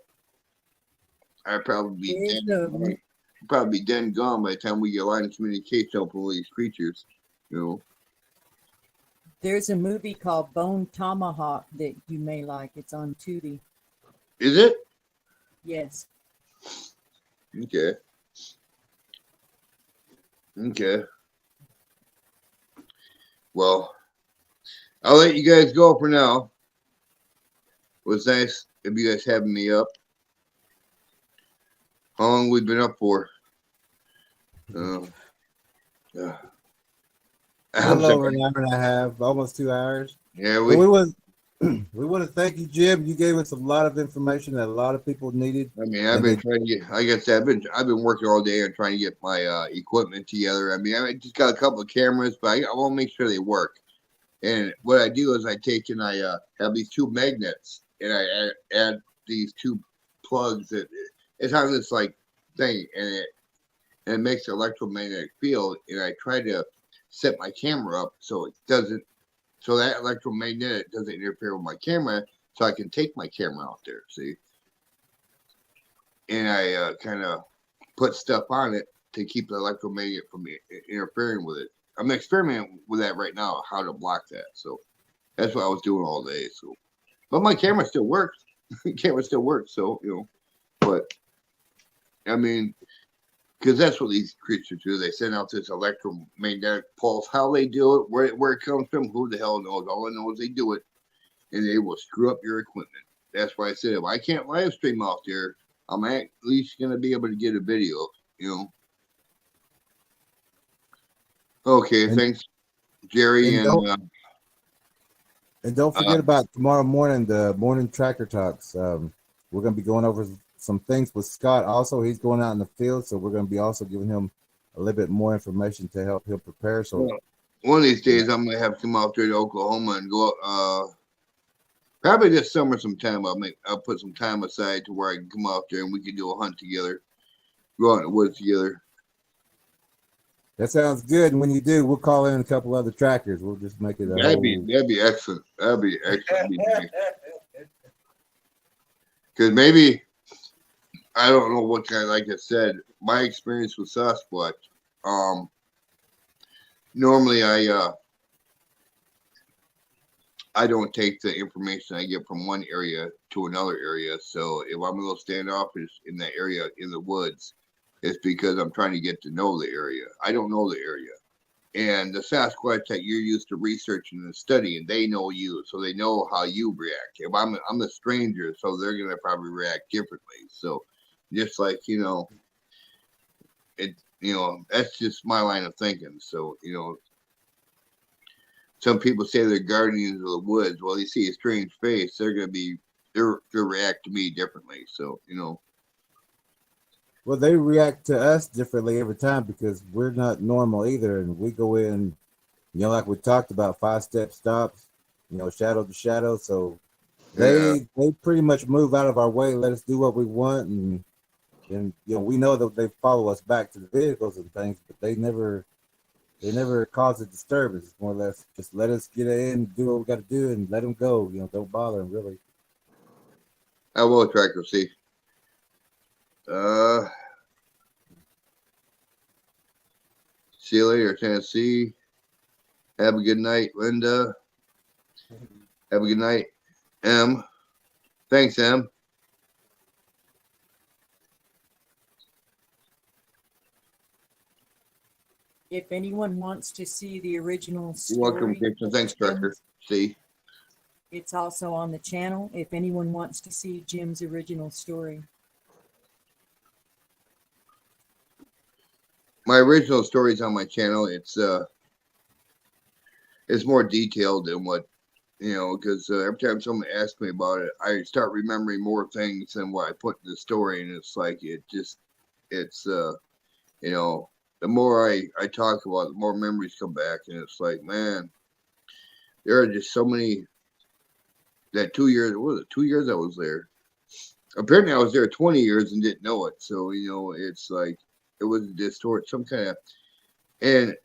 I'd probably be dead and gone by the time we get a line of communication open with these creatures, There's a movie called Bone Tomahawk that you may like. It's on Tubi. Is it? Yes. Okay. Well, I'll let you guys go for now. It was nice of you guys having me up. How long we've been up for? A little over an hour and a half, almost 2 hours. Yeah, we want to thank you, Jim. You gave us a lot of information that a lot of people needed. I mean, I've been trying to get. Like I said, I've been working all day on trying to get my equipment together. I mean, I just got a couple of cameras, but I want to make sure they work. And what I do is I take and I have these 2 magnets, and I add these 2 plugs that it's on this like thing, and it makes an electromagnetic field. And I try to set my camera up so it doesn't. So that electromagnetic doesn't interfere with my camera, so I can take my camera out there, see? And I kind of put stuff on it to keep the electromagnet from interfering with it. I'm experimenting with that right now, how to block that. So that's what I was doing all day. So, but my camera still works. camera still works. So, but I mean, because that's what these creatures do. They send out this electromagnetic pulse. How they do it, where it comes from, who the hell knows? All I know is they do it, and they will screw up your equipment. That's why I said, if I can't live stream out there, I'm at least going to be able to get a video, Okay, And, thanks, Jerry. and don't forget about tomorrow morning, the morning tracker talks. We're going to be going over some things with Scott. Also, he's going out in the field, so we're going to be also giving him a little bit more information to help him prepare. So one of these days, I'm going to have to come out there to Oklahoma and go. Probably this summer sometime. I'll put some time aside to where I can come out there and we can do a hunt together, go out in the woods together. that sounds good. And when you do, we'll call in a couple other trackers. We'll just make it. That'd be excellent. That'd be excellent. Because maybe, I don't know what kind. Like I said, my experience with Sasquatch. Normally I don't take the information I get from one area to another area. So if I'm a little standoffish in that area in the woods, it's because I'm trying to get to know the area. I don't know the area. And the Sasquatch that you're used to researching and studying, they know you, so they know how you react. If I'm a stranger, so they're gonna probably react differently. So just like, that's just my line of thinking. So, some people say they're guardians of the woods. Well, you see a strange face, they'll react to me differently. So, Well, they react to us differently every time because we're not normal either. And we go in, like we talked about, 5-step stops, shadow to shadow. So they pretty much move out of our way, let us do what we want. And we know that they follow us back to the vehicles and things, but they never cause a disturbance. It's more or less just let us get in, do what we got to do, and let them go. Don't bother them, really. I will, Tracker. See. See you later, Tennessee. Have a good night, Linda. Have a good night, M. Thanks, M. If anyone wants to see the original story, Welcome, Gibson. Thanks, Tracker. See. It's also on the channel. If anyone wants to see Jim's original story. My original story is on my channel. It's more detailed than what, because every time someone asks me about it, I start remembering more things than what I put in the story. And it's like, the more I talk about it, the more memories come back. And it's like, man, there are just so many, that 2 years, what was it, 2 years I was there. Apparently I was there 20 years and didn't know it. So, it's like, it was a distortion, some kind of, and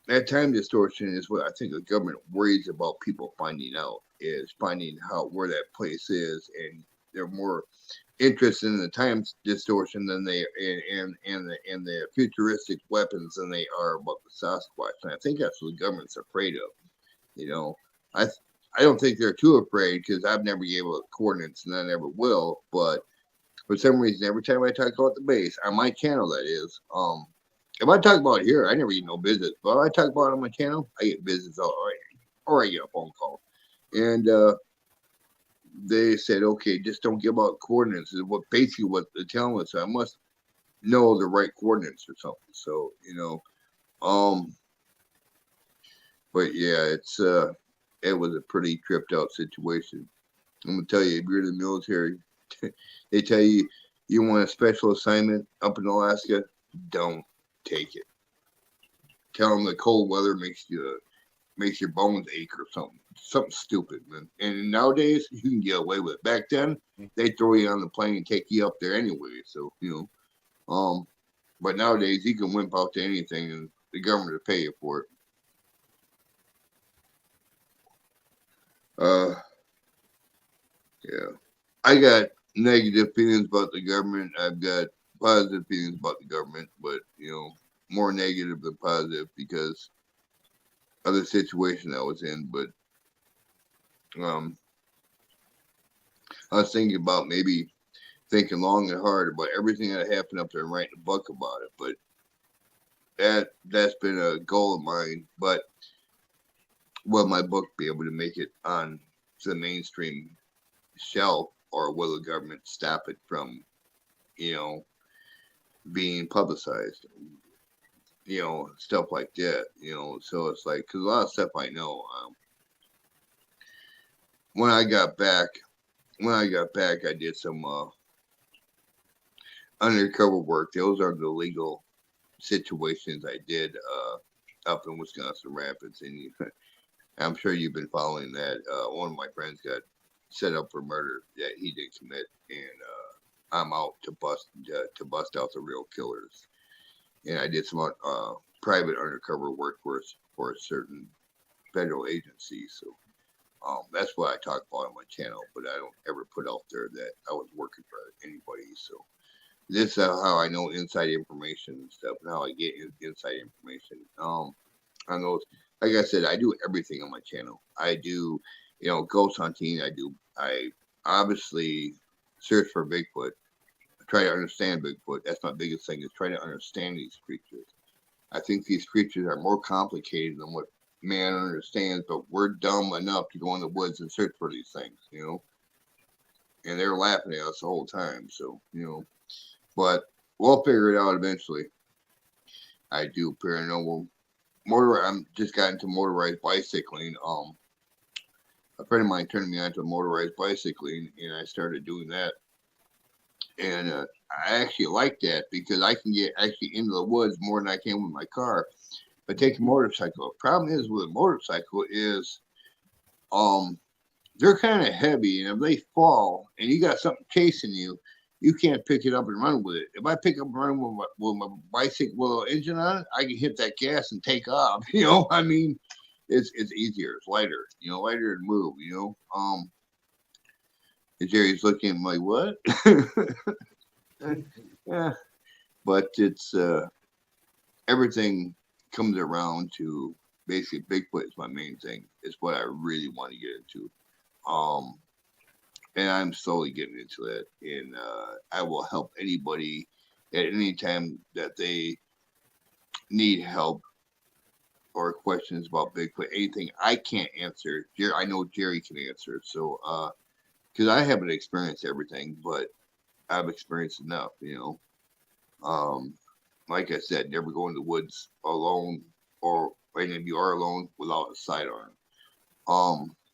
that time distortion is what I think the government worries about people finding out, is finding out where that place is. And they're more interested in the time distortion than they and the futuristic weapons than they are about the Sasquatch. And I think that's what the government's afraid of. I don't think they're too afraid because I've never gave out coordinates and I never will. But for some reason, every time I talk about the base on my channel, that is, if I talk about it here, I never get no business. But if I talk about it on my channel, I get business or I get a phone call. And they said, okay, just don't give out coordinates. Is what basically what they're telling us. So I must know the right coordinates or something. So but yeah, it was a pretty tripped out situation. I'm gonna tell you, if you're in the military, they tell you you want a special assignment up in Alaska, don't take it. Tell them the cold weather makes your bones ache or something stupid, man. And nowadays you can get away with it. Back then they throw you on the plane and take you up there anyway. So but nowadays you can wimp out to anything and the government will pay you for it. Yeah, I got negative feelings about the government. I've got positive feelings about the government, but more negative than positive because of the situation I was in. But I was thinking about maybe thinking long and hard about everything that happened up there and writing a book about it. But that's been a goal of mine. But will my book be able to make it on the mainstream shelf, or will the government stop it from, being publicized? Stuff like that. So it's like, because a lot of stuff I know. When I got back, I did some undercover work. Those are the legal situations I did up in Wisconsin Rapids, and I'm sure you've been following that. One of my friends got set up for murder that he didn't commit, and I'm out to bust out the real killers. And I did some private undercover work for a certain federal agency. So that's what I talk about on my channel, but I don't ever put out there that I was working for anybody. So this is how I know inside information and stuff, and how I get inside information. On those, like I said, I do everything on my channel. I do, ghost hunting. I obviously search for Bigfoot. I try to understand Bigfoot. That's my biggest thing, is trying to understand these creatures. I think these creatures are more complicated than what man understands, but we're dumb enough to go in the woods and search for these things, and they're laughing at us the whole time. So, but we'll figure it out eventually. I do paranormal I'm just got into motorized bicycling. A friend of mine turned me on to motorized bicycling, and I started doing that. And I actually like that because I can get actually into the woods more than I can with my car. But take a motorcycle. The problem is with a motorcycle is they're kind of heavy, and if they fall and you got something chasing you, you can't pick it up and run with it. If I pick up and run with my bicycle with an engine on it, I can hit that gas and take off. I mean, it's easier, it's lighter, lighter to move. And Jerry's looking at me like, what? Yeah, but it's everything comes around to basically Bigfoot is my main thing. It's what I really want to get into. And I'm slowly getting into it. And I will help anybody at any time that they need help or questions about Bigfoot. Anything I can't answer, I know Jerry can answer. So, because I haven't experienced everything, but I've experienced enough, Like I said, never go in the woods alone, or even if you are alone, without a sidearm.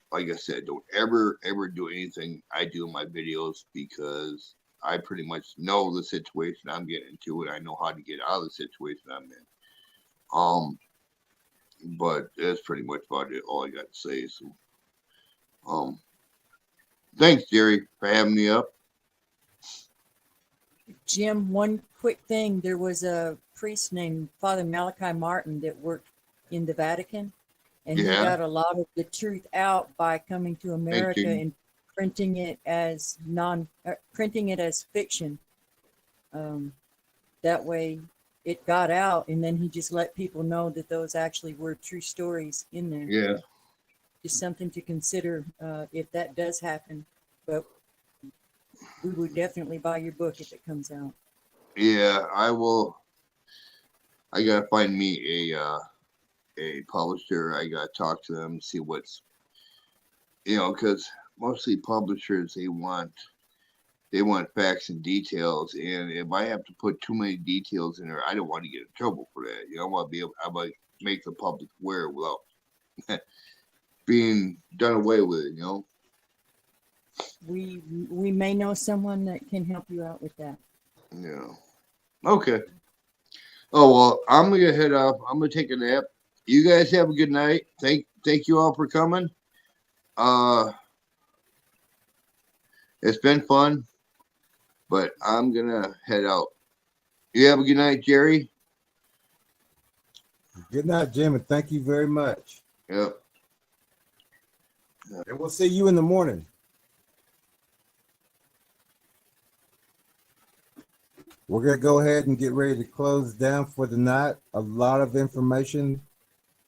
Like I said, don't ever do anything I do in my videos, because I pretty much know the situation I'm getting into, and I know how to get out of the situation I'm in. But that's pretty much about it. All I got to say. So, thanks, Jerry, for having me up. Jim, one quick thing. There was a priest named Father Malachi Martin that worked in the Vatican, and he got a lot of the truth out by coming to America and printing it as fiction. That way it got out, and then he just let people know that those actually were true stories in there. Yeah. Just something to consider if that does happen. But we would definitely buy your book if it comes out. Yeah, I will. I gotta find me a publisher. I gotta talk to them, see what's, because mostly publishers, they want facts and details, and if I have to put too many details in there, I don't want to get in trouble for that. I want to make the public aware without being done away with it. We may know someone that can help you out with that. Yeah. Okay. Oh well, I'm gonna head off. I'm gonna take a nap. You guys have a good night. Thank you all for coming. It's been fun, but I'm gonna head out. You have a good night, Jerry. Good night, Jim, and thank you very much. Yep. And we'll see you in the morning. We're going to go ahead and get ready to close down for the night. A lot of information.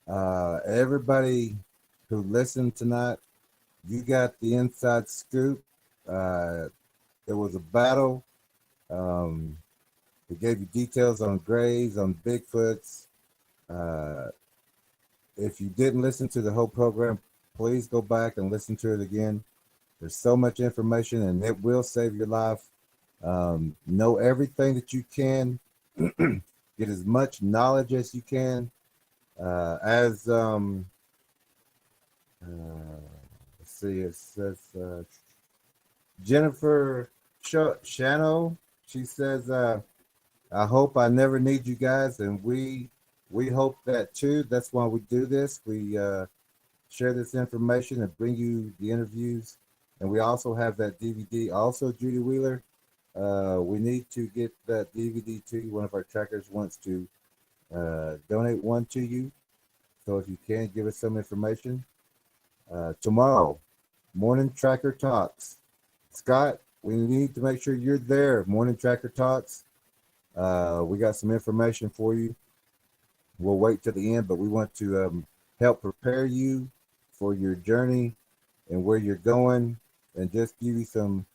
Everybody who listened tonight, you got the inside scoop. It was a battle. It gave you details on graves, on Bigfoots. If you didn't listen to the whole program, please go back and listen to it again. There's so much information, and it will save your life. Know everything that you can. Get as much knowledge as you can. Let's see, it says Jennifer Shano. She says, "I hope I never need you guys," and we hope that too. That's why we do this. We share this information and bring you the interviews, and we also have that DVD. Also, Judy Wheeler, we need to get that DVD to you. One of our trackers wants to donate one to you, so if you can, give us some information. Tomorrow, Morning Tracker Talks. Scott, we need to make sure you're there. Morning Tracker Talks. We got some information for you. We'll wait till the end, but we want to help prepare you for your journey and where you're going, and just give you some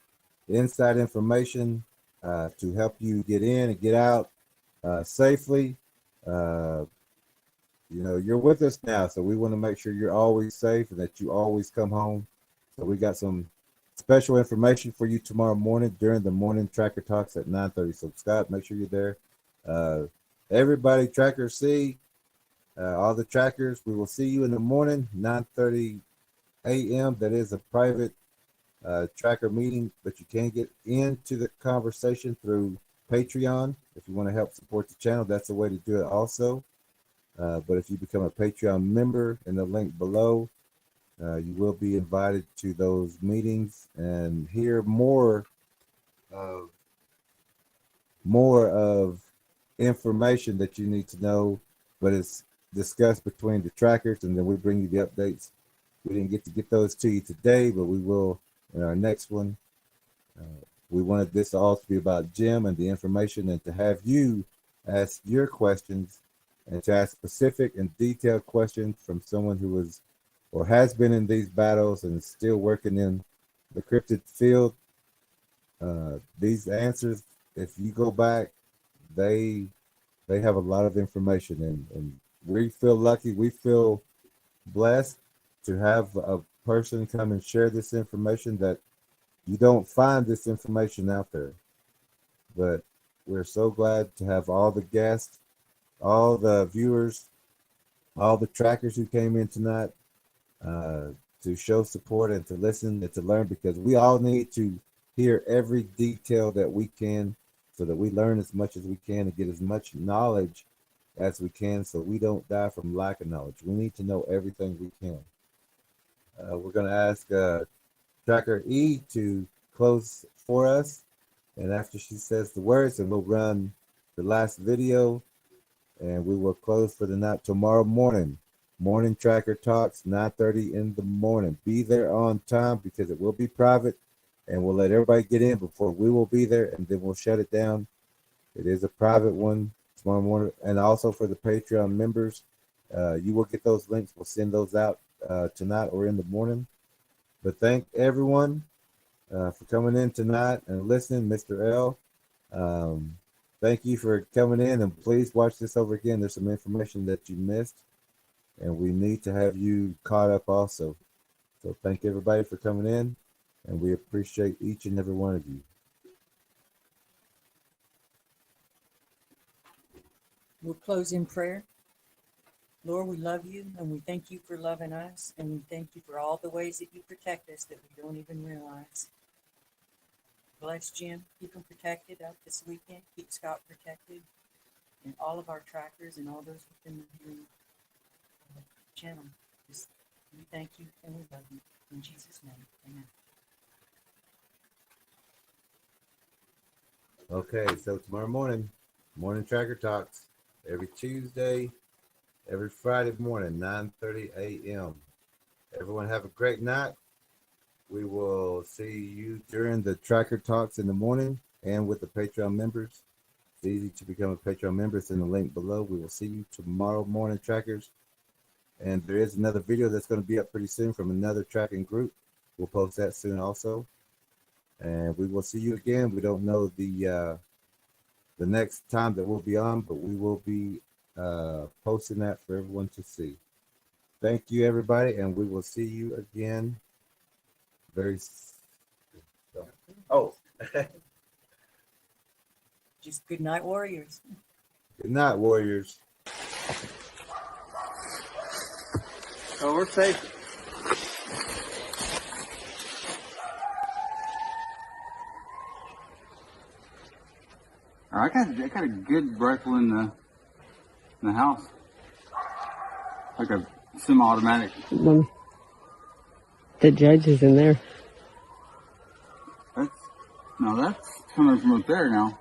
inside information to help you get in and get out safely. You know, you're with us now, so we want to make sure you're always safe and that you always come home. So we got some special information for you tomorrow morning during the Morning Tracker Talks at 9:30. So Scott, make sure you're there. Everybody, Tracker C, all the trackers, we will see you in the morning, 9:30 a.m. That is a private tracker meeting, but you can get into the conversation through Patreon. If you want to help support the channel, that's the way to do it also. But if you become a Patreon member in the link below, you will be invited to those meetings and hear more of information that you need to know, but it's discussed between the trackers, and then we bring you the updates. We didn't get to get those to you today, but we will in our next one. We wanted this all to be about Jim and the information, and to have you ask your questions and to ask specific and detailed questions from someone who was or has been in these battles and is still working in the cryptid field. These answers, if you go back, they have a lot of information, and we feel lucky, we feel blessed to have a person come and share this information that you don't find this information out there. But we're so glad to have all the guests, all the viewers, all the trackers who came in tonight to show support and to listen and to learn, because we all need to hear every detail that we can so that we learn as much as we can and get as much knowledge as we can so we don't die from lack of knowledge. We need to know everything we can. We're going to ask Tracker E to close for us, and after she says the words, and we'll run the last video, and we will close for the night. Tomorrow morning, Morning Tracker Talks, 9:30 in the morning. Be there on time, because it will be private, and we'll let everybody get in before we will be there, and then we'll shut it down. It is a private one tomorrow morning, and also for the Patreon members, you will get those links. We'll send those out tonight or in the morning. But thank everyone for coming in tonight and listening. Mr. L, thank you for coming in, and please watch this over again. There's some information that you missed, and we need to have you caught up also. So thank everybody for coming in, and we appreciate each and every one of you. We'll close in prayer. Lord, we love you, and we thank you for loving us, and we thank you for all the ways that you protect us that we don't even realize. Bless Jim, keep him protected out this weekend, keep Scott protected, and all of our trackers and all those within the channel. Just, we thank you and we love you. In Jesus' name, amen. Okay, so tomorrow morning, Morning Tracker Talks, every Tuesday, every Friday morning, 9:30 a.m. Everyone have a great night. We will see you during the Tracker Talks in the morning and with the Patreon members. It's easy to become a Patreon member. It's in the link below. We will see you tomorrow morning, trackers. And there is another video that's going to be up pretty soon from another tracking group. We'll post that soon also. And we will see you again. We don't know the next time that we'll be on, but we will be posting that for everyone to see. Thank you, everybody, and we will see you again very soon. Oh, Just good night, warriors. good night, warriors. Oh, we're safe. I got a good rifle in the house, like a semi-automatic. The judge is in there. That's coming from up there now.